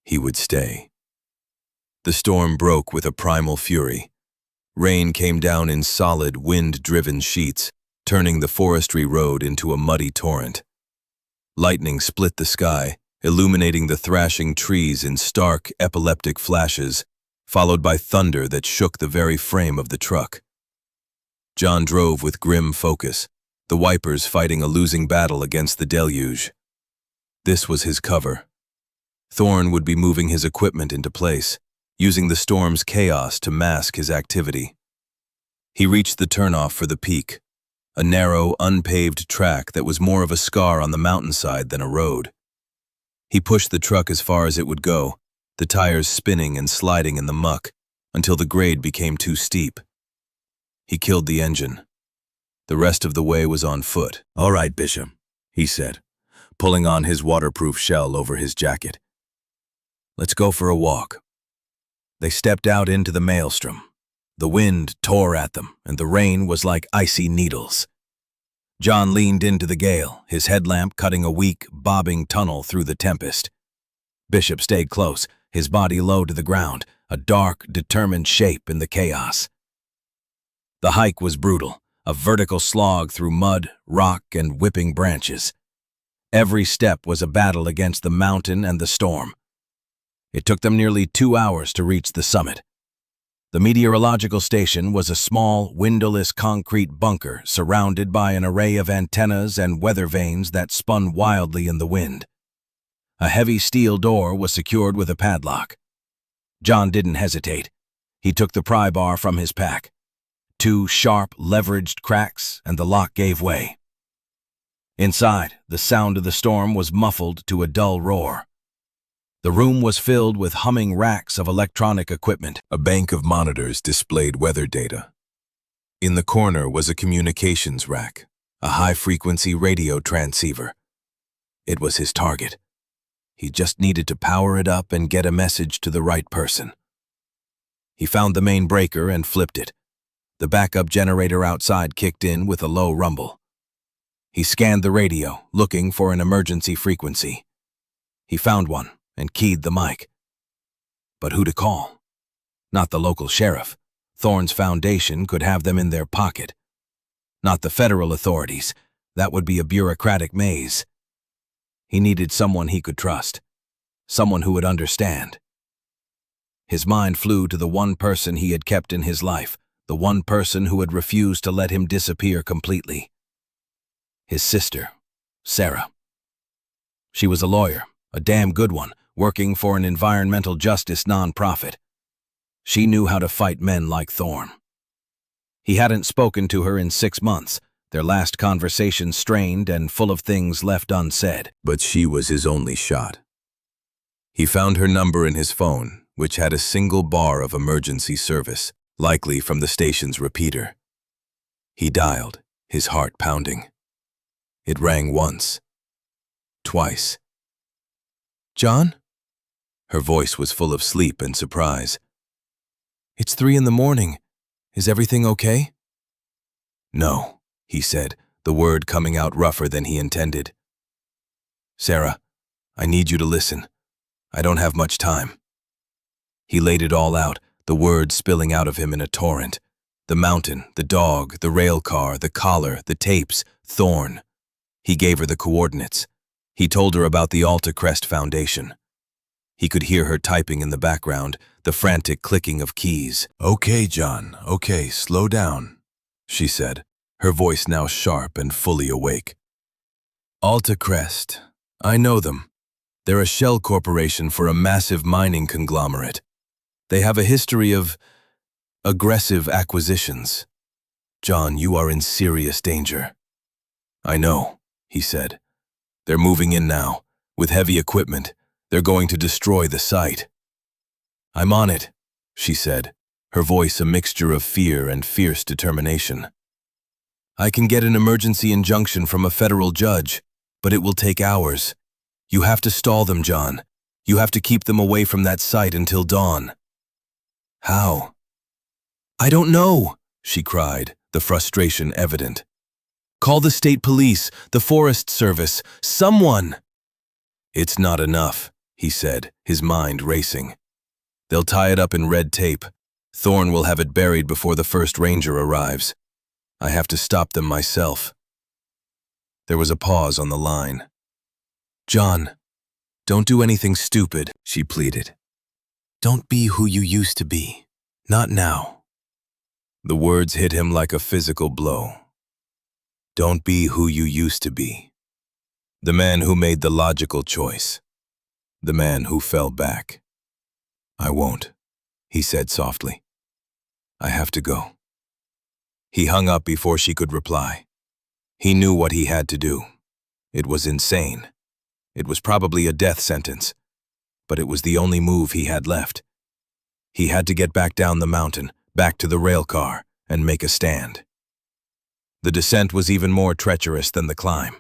he would stay. The storm broke with a primal fury. Rain came down in solid, wind-driven sheets, turning the forestry road into a muddy torrent. Lightning split the sky, illuminating the thrashing trees in stark, epileptic flashes, followed by thunder that shook the very frame of the truck. John drove with grim focus, the wipers fighting a losing battle against the deluge. This was his cover. Thorne would be moving his equipment into place, using the storm's chaos to mask his activity. He reached the turnoff for the peak, a narrow, unpaved track that was more of a scar on the mountainside than a road. He pushed the truck as far as it would go, the tires spinning and sliding in the muck, until the grade became too steep. He killed the engine. The rest of the way was on foot. "All right, Bishop," he said, pulling on his waterproof shell over his jacket. "Let's go for a walk." They stepped out into the maelstrom. The wind tore at them, and the rain was like icy needles. John leaned into the gale, his headlamp cutting a weak, bobbing tunnel through the tempest. Bishop stayed close, his body low to the ground, a dark, determined shape in the chaos. The hike was brutal, a vertical slog through mud, rock, and whipping branches. Every step was a battle against the mountain and the storm. It took them nearly 2 hours to reach the summit. The meteorological station was a small, windowless concrete bunker surrounded by an array of antennas and weather vanes that spun wildly in the wind. A heavy steel door was secured with a padlock. John didn't hesitate. He took the pry bar from his pack. 2 sharp, leveraged cracks, and the lock gave way. Inside, the sound of the storm was muffled to a dull roar. The room was filled with humming racks of electronic equipment. A bank of monitors displayed weather data. In the corner was a communications rack, a high-frequency radio transceiver. It was his target. He just needed to power it up and get a message to the right person. He found the main breaker and flipped it. The backup generator outside kicked in with a low rumble. He scanned the radio, looking for an emergency frequency. He found one and keyed the mic. But who to call? Not the local sheriff. Thorne's Foundation could have them in their pocket. Not the federal authorities. That would be a bureaucratic maze. He needed someone he could trust. Someone who would understand. His mind flew to the one person he had kept in his life, the one person who had refused to let him disappear completely. His sister, Sarah. She was a lawyer, a damn good one, working for an environmental justice nonprofit. She knew how to fight men like Thorne. He hadn't spoken to her in 6 months, their last conversation strained and full of things left unsaid. But she was his only shot. He found her number in his phone, which had a single bar of emergency service, likely from the station's repeater. He dialed, his heart pounding. It rang once. Twice. "John?" Her voice was full of sleep and surprise. "It's 3 in the morning. Is everything okay?" "No," he said, the word coming out rougher than he intended. "Sarah, I need you to listen. I don't have much time." He laid it all out, the words spilling out of him in a torrent. The mountain, the dog, the rail car, the collar, the tapes, Thorne. He gave her the coordinates. He told her about the Alta Crest Foundation. He could hear her typing in the background, the frantic clicking of keys. "Okay, John, okay, slow down," she said, her voice now sharp and fully awake. "Alta Crest. I know them. They're a shell corporation for a massive mining conglomerate. They have a history of aggressive acquisitions. John, you are in serious danger." "I know," he said. "They're moving in now, with heavy equipment. They're going to destroy the site." "I'm on it," she said, her voice a mixture of fear and fierce determination. "I can get an emergency injunction from a federal judge, but it will take hours. You have to stall them, John. You have to keep them away from that site until dawn." "How?" "I don't know," she cried, the frustration evident. "Call the state police, the Forest Service, someone." "It's not enough," he said, his mind racing. "They'll tie it up in red tape. Thorne will have it buried before the first ranger arrives. I have to stop them myself." There was a pause on the line. "John, don't do anything stupid," she pleaded. "Don't be who you used to be. Not now." The words hit him like a physical blow. Don't be who you used to be. The man who made the logical choice. The man who fell back. "I won't," he said softly. "I have to go." He hung up before she could reply. He knew what he had to do. It was insane. It was probably a death sentence, but it was the only move he had left. He had to get back down the mountain, back to the rail car, and make a stand. The descent was even more treacherous than the climb.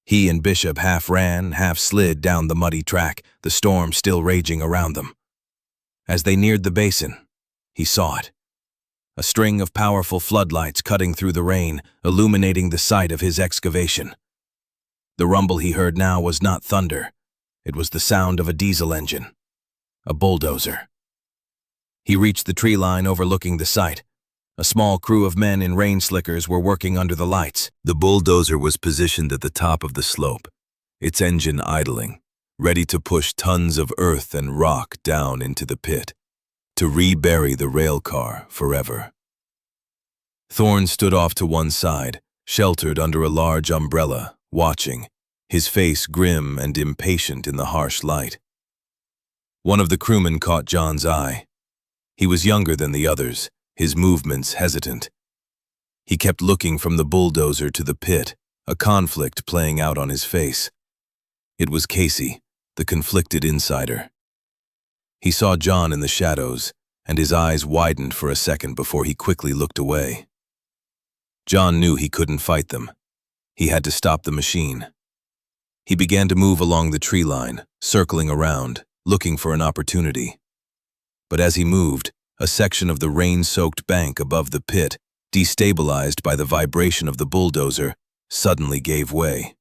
He and Bishop half ran, half slid down the muddy track, the storm still raging around them. As they neared the basin, he saw it. A string of powerful floodlights cutting through the rain, illuminating the site of his excavation. The rumble he heard now was not thunder. It was the sound of a diesel engine, a bulldozer. He reached the tree line overlooking the site. A small crew of men in rain slickers were working under the lights. The bulldozer was positioned at the top of the slope, its engine idling, ready to push tons of earth and rock down into the pit, to rebury the rail car forever. Thorne stood off to one side, sheltered under a large umbrella, watching, his face grim and impatient in the harsh light. One of the crewmen caught John's eye. He was younger than the others, his movements hesitant. He kept looking from the bulldozer to the pit, a conflict playing out on his face. It was Casey, the conflicted insider. He saw John in the shadows, and his eyes widened for a second before he quickly looked away. John knew he couldn't fight them. He had to stop the machine. He began to move along the tree line, circling around, looking for an opportunity. But as he moved, a section of the rain-soaked bank above the pit, destabilized by the vibration of the bulldozer, suddenly gave way.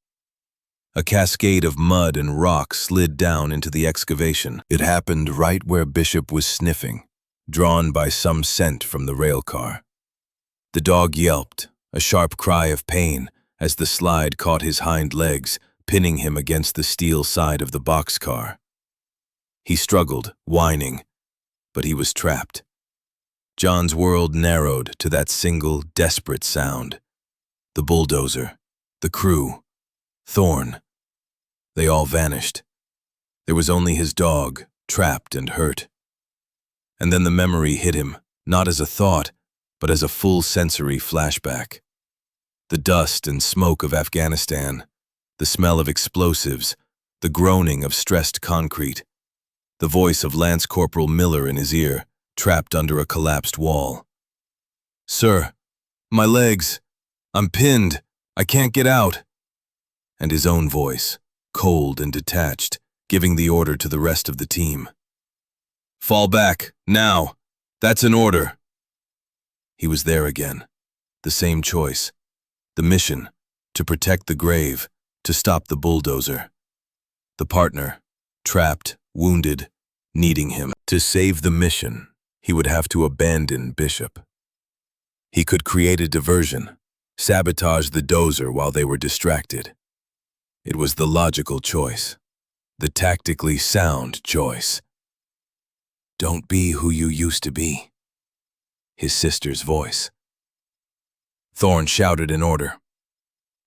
A cascade of mud and rock slid down into the excavation. It happened right where Bishop was sniffing, drawn by some scent from the rail car. The dog yelped, a sharp cry of pain, as the slide caught his hind legs, pinning him against the steel side of the boxcar. He struggled, whining, but he was trapped. John's world narrowed to that single, desperate sound. The bulldozer, the crew, Thorne. They all vanished. There was only his dog, trapped and hurt. And then the memory hit him, not as a thought, but as a full sensory flashback. The dust and smoke of Afghanistan, the smell of explosives, the groaning of stressed concrete, the voice of Lance Corporal Miller in his ear, trapped under a collapsed wall. "Sir, my legs. I'm pinned. I can't get out." And his own voice, cold and detached, giving the order to the rest of the team. "Fall back, now. That's an order." He was there again. The same choice. The mission, to protect the grave, to stop the bulldozer. The partner, trapped, wounded, needing him. To save the mission, he would have to abandon Bishop. He could create a diversion, sabotage the dozer while they were distracted. It was the logical choice, the tactically sound choice. "Don't be who you used to be." His sister's voice. Thorne shouted an order.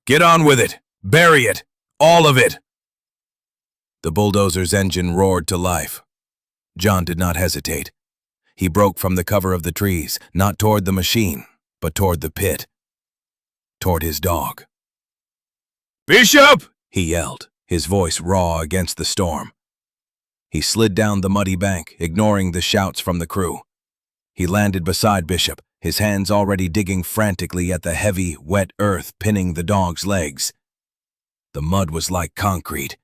"Get on with it! Bury it! All of it!" The bulldozer's engine roared to life. John did not hesitate. He broke from the cover of the trees, not toward the machine, but toward the pit. Toward his dog. "Bishop!" he yelled, his voice raw against the storm. He slid down the muddy bank, ignoring the shouts from the crew. He landed beside Bishop, his hands already digging frantically at the heavy, wet earth pinning the dog's legs. The mud was like concrete.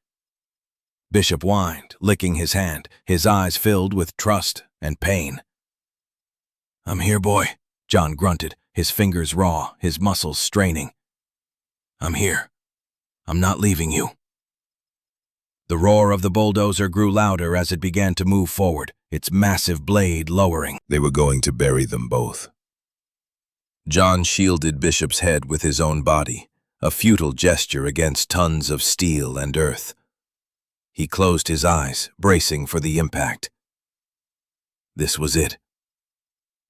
Bishop whined, licking his hand, his eyes filled with trust and pain. "I'm here, boy," John grunted, his fingers raw, his muscles straining. "I'm here. I'm not leaving you." The roar of the bulldozer grew louder as it began to move forward, its massive blade lowering. They were going to bury them both. John shielded Bishop's head with his own body, a futile gesture against tons of steel and earth. He closed his eyes, bracing for the impact. This was it.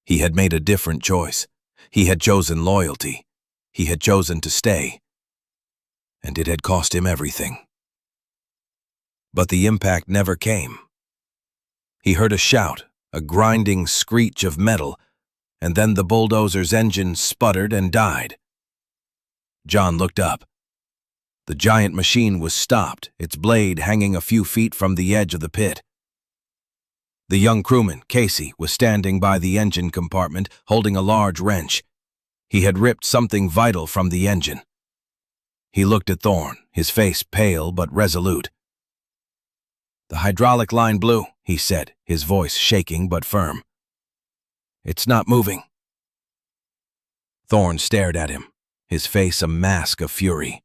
He had made a different choice. He had chosen loyalty. He had chosen to stay. And it had cost him everything. But the impact never came. He heard a shout, a grinding screech of metal, and then the bulldozer's engine sputtered and died. John looked up. The giant machine was stopped, its blade hanging a few feet from the edge of the pit. The young crewman, Casey, was standing by the engine compartment, holding a large wrench. He had ripped something vital from the engine. He looked at Thorne, his face pale but resolute. "The hydraulic line blew," he said, his voice shaking but firm. "It's not moving." Thorne stared at him, his face a mask of fury.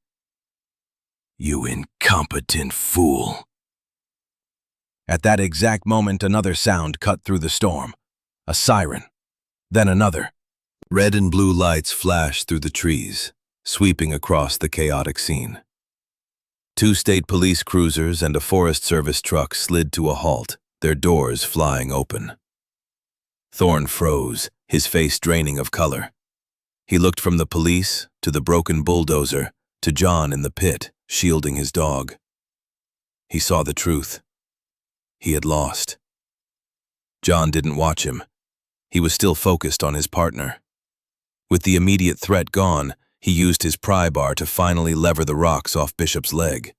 "You incompetent fool." At that exact moment, another sound cut through the storm. A siren. Then another. Red and blue lights flashed through the trees, sweeping across the chaotic scene. 2 state police cruisers and a Forest Service truck slid to a halt, their doors flying open. Thorne froze, his face draining of color. He looked from the police to the broken bulldozer to John in the pit, shielding his dog. He saw the truth. He had lost. John didn't watch him. He was still focused on his partner. With the immediate threat gone, he used his pry bar to finally lever the rocks off Bishop's leg.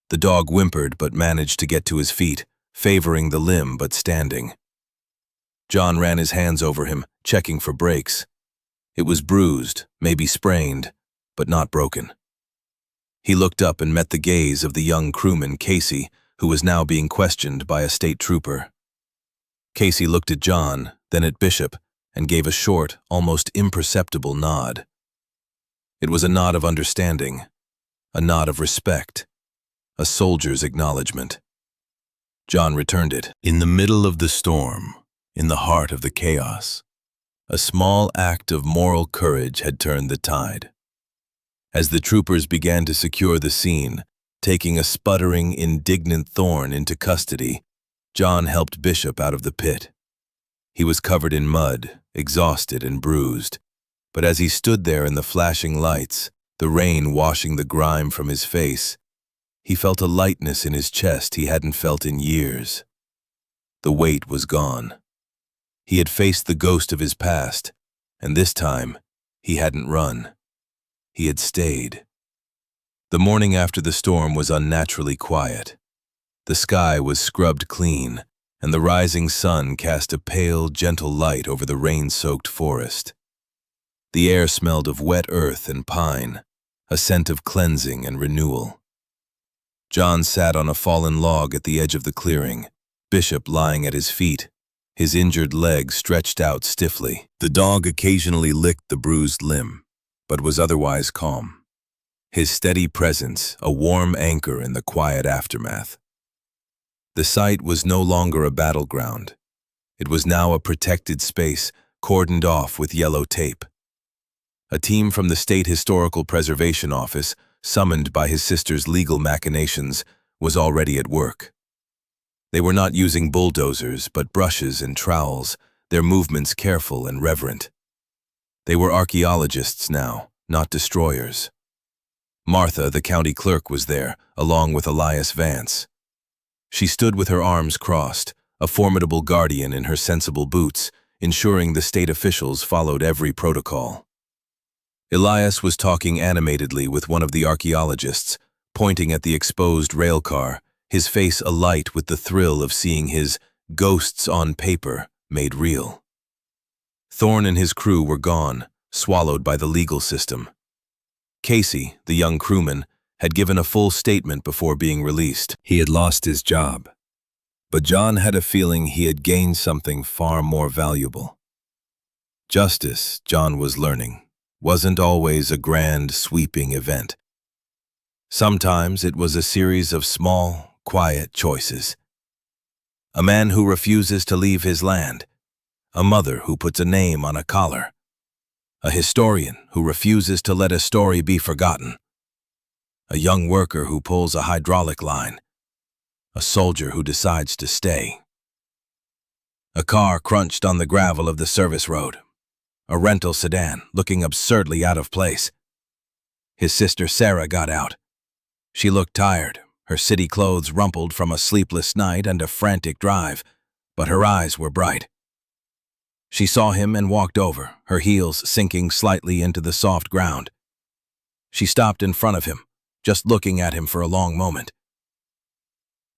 The dog whimpered but managed to get to his feet, favoring the limb but standing. John ran his hands over him, checking for breaks. It was bruised, maybe sprained, but not broken. He looked up and met the gaze of the young crewman, Casey, who was now being questioned by a state trooper. Casey looked at John, then at Bishop, and gave a short, almost imperceptible nod. It was a nod of understanding, a nod of respect, a soldier's acknowledgement. John returned it. In the middle of the storm, in the heart of the chaos, a small act of moral courage had turned the tide. As the troopers began to secure the scene, taking a sputtering, indignant Thorne into custody, John helped Bishop out of the pit. He was covered in mud, exhausted and bruised, but as he stood there in the flashing lights, the rain washing the grime from his face, he felt a lightness in his chest he hadn't felt in years. The weight was gone. He had faced the ghost of his past, and this time, he hadn't run. He had stayed. The morning after the storm was unnaturally quiet. The sky was scrubbed clean, and the rising sun cast a pale, gentle light over the rain-soaked forest. The air smelled of wet earth and pine, a scent of cleansing and renewal. John sat on a fallen log at the edge of the clearing, Bishop lying at his feet, his injured leg stretched out stiffly. The dog occasionally licked the bruised limb, but was otherwise calm. His steady presence, a warm anchor in the quiet aftermath. The site was no longer a battleground. It was now a protected space, cordoned off with yellow tape. A team from the State Historical Preservation Office, summoned by his sister's legal machinations, was already at work. They were not using bulldozers, but brushes and trowels, their movements careful and reverent. They were archaeologists now, not destroyers. Martha, the county clerk, was there, along with Elias Vance. She stood with her arms crossed, a formidable guardian in her sensible boots, ensuring the state officials followed every protocol. Elias was talking animatedly with one of the archaeologists, pointing at the exposed railcar, his face alight with the thrill of seeing his ghosts on paper made real. Thorne and his crew were gone, swallowed by the legal system. Casey, the young crewman, had given a full statement before being released. He had lost his job, but John had a feeling he had gained something far more valuable. Justice, John was learning, wasn't always a grand, sweeping event. Sometimes it was a series of small, quiet choices. A man who refuses to leave his land, a mother who puts a name on a collar, a historian who refuses to let a story be forgotten, a young worker who pulls a hydraulic line, a soldier who decides to stay. A car crunched on the gravel of the service road, a rental sedan looking absurdly out of place. His sister Sarah got out. She looked tired, her city clothes rumpled from a sleepless night and a frantic drive, but her eyes were bright. She saw him and walked over, her heels sinking slightly into the soft ground. She stopped in front of him, just looking at him for a long moment.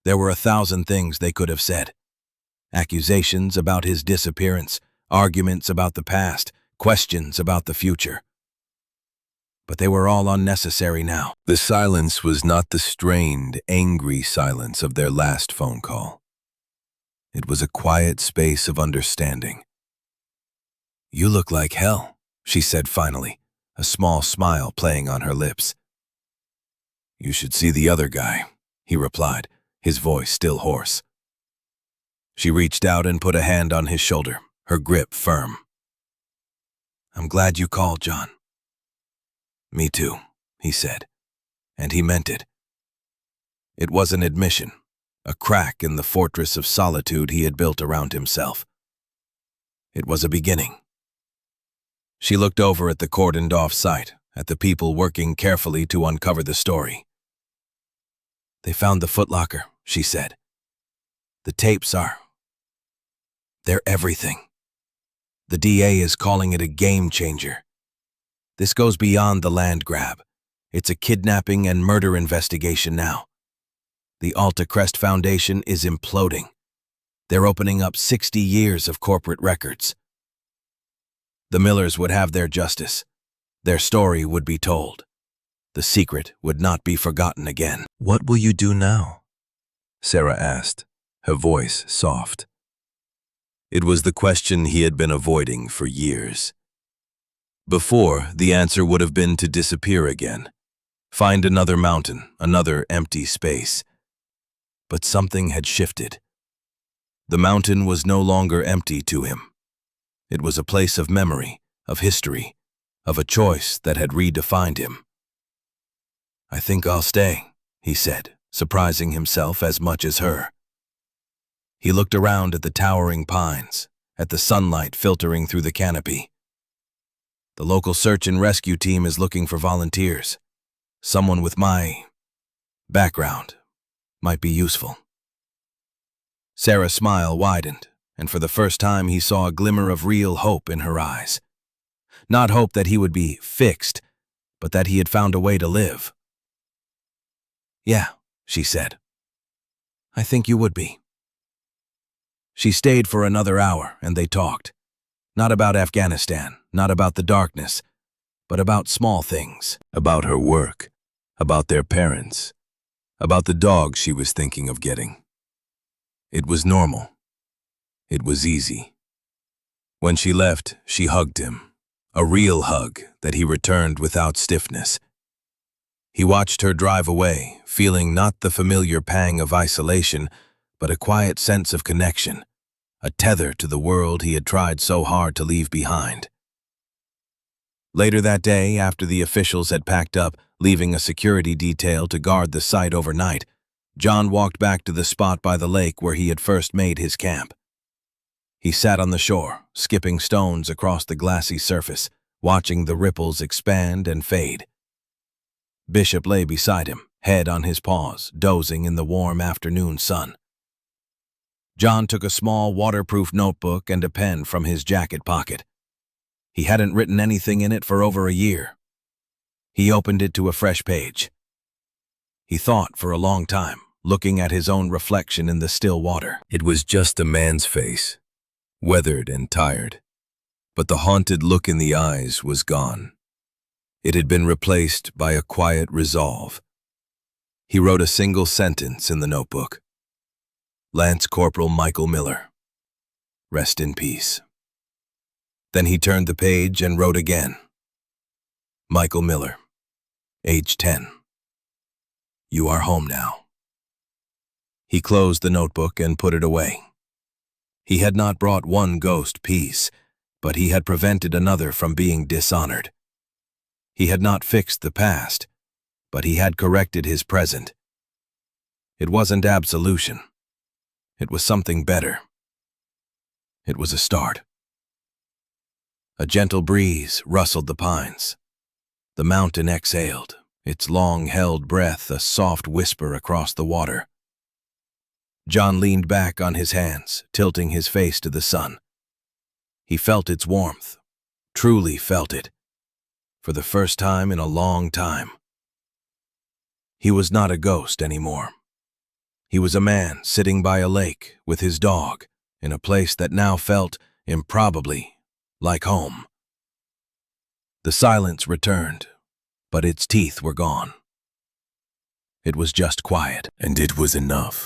There were 1,000 things they could have said. Accusations about his disappearance, arguments about the past, questions about the future. But they were all unnecessary now. The silence was not the strained, angry silence of their last phone call. It was a quiet space of understanding. "You look like hell," she said finally, a small smile playing on her lips. "You should see the other guy," he replied, his voice still hoarse. She reached out and put a hand on his shoulder, her grip firm. "I'm glad you called, John." "Me too," he said, and he meant it. It was an admission, a crack in the fortress of solitude he had built around himself. It was a beginning. She looked over at the cordoned-off site, at the people working carefully to uncover the story. "They found the footlocker," she said. "The tapes they're everything. The DA is calling it a game changer. This goes beyond the land grab. It's a kidnapping and murder investigation now. The Alta Crest Foundation is imploding. They're opening up 60 years of corporate records. The Millers would have their justice. Their story would be told. The secret would not be forgotten again." "What will you do now?" Sarah asked, her voice soft. It was the question he had been avoiding for years. Before, the answer would have been to disappear again, find another mountain, another empty space. But something had shifted. The mountain was no longer empty to him. It was a place of memory, of history, of a choice that had redefined him. "I think I'll stay," he said, surprising himself as much as her. He looked around at the towering pines, at the sunlight filtering through the canopy. "The local search and rescue team is looking for volunteers. Someone with my background might be useful." Sarah's smile widened, and for the first time he saw a glimmer of real hope in her eyes. Not hope that he would be fixed, but that he had found a way to live. "Yeah," she said. "I think you would be." She stayed for another hour, and they talked. Not about Afghanistan, not about the darkness, but about small things. About her work, about their parents, about the dog she was thinking of getting. It was normal. It was easy. When she left, she hugged him, a real hug that he returned without stiffness. He watched her drive away, feeling not the familiar pang of isolation, but a quiet sense of connection, a tether to the world he had tried so hard to leave behind. Later that day, after the officials had packed up, leaving a security detail to guard the site overnight, John walked back to the spot by the lake where he had first made his camp. He sat on the shore, skipping stones across the glassy surface, watching the ripples expand and fade. Bishop lay beside him, head on his paws, dozing in the warm afternoon sun. John took a small waterproof notebook and a pen from his jacket pocket. He hadn't written anything in it for over a year. He opened it to a fresh page. He thought for a long time, looking at his own reflection in the still water. It was just a man's face, weathered and tired, but the haunted look in the eyes was gone. It had been replaced by a quiet resolve. He wrote a single sentence in the notebook. Lance Corporal Michael Miller. Rest in peace. Then he turned the page and wrote again. Michael Miller, age 10. You are home now. He closed the notebook and put it away. He had not brought one ghost peace, but he had prevented another from being dishonored. He had not fixed the past, but he had corrected his present. It wasn't absolution. It was something better. It was a start. A gentle breeze rustled the pines. The mountain exhaled, its long-held breath a soft whisper across the water. John leaned back on his hands, tilting his face to the sun. He felt its warmth, truly felt it. for the first time in a long time. He was not a ghost anymore. He was a man sitting by a lake with his dog in a place that now felt, improbably, like home. The silence returned, but its teeth were gone. It was just quiet, and it was enough.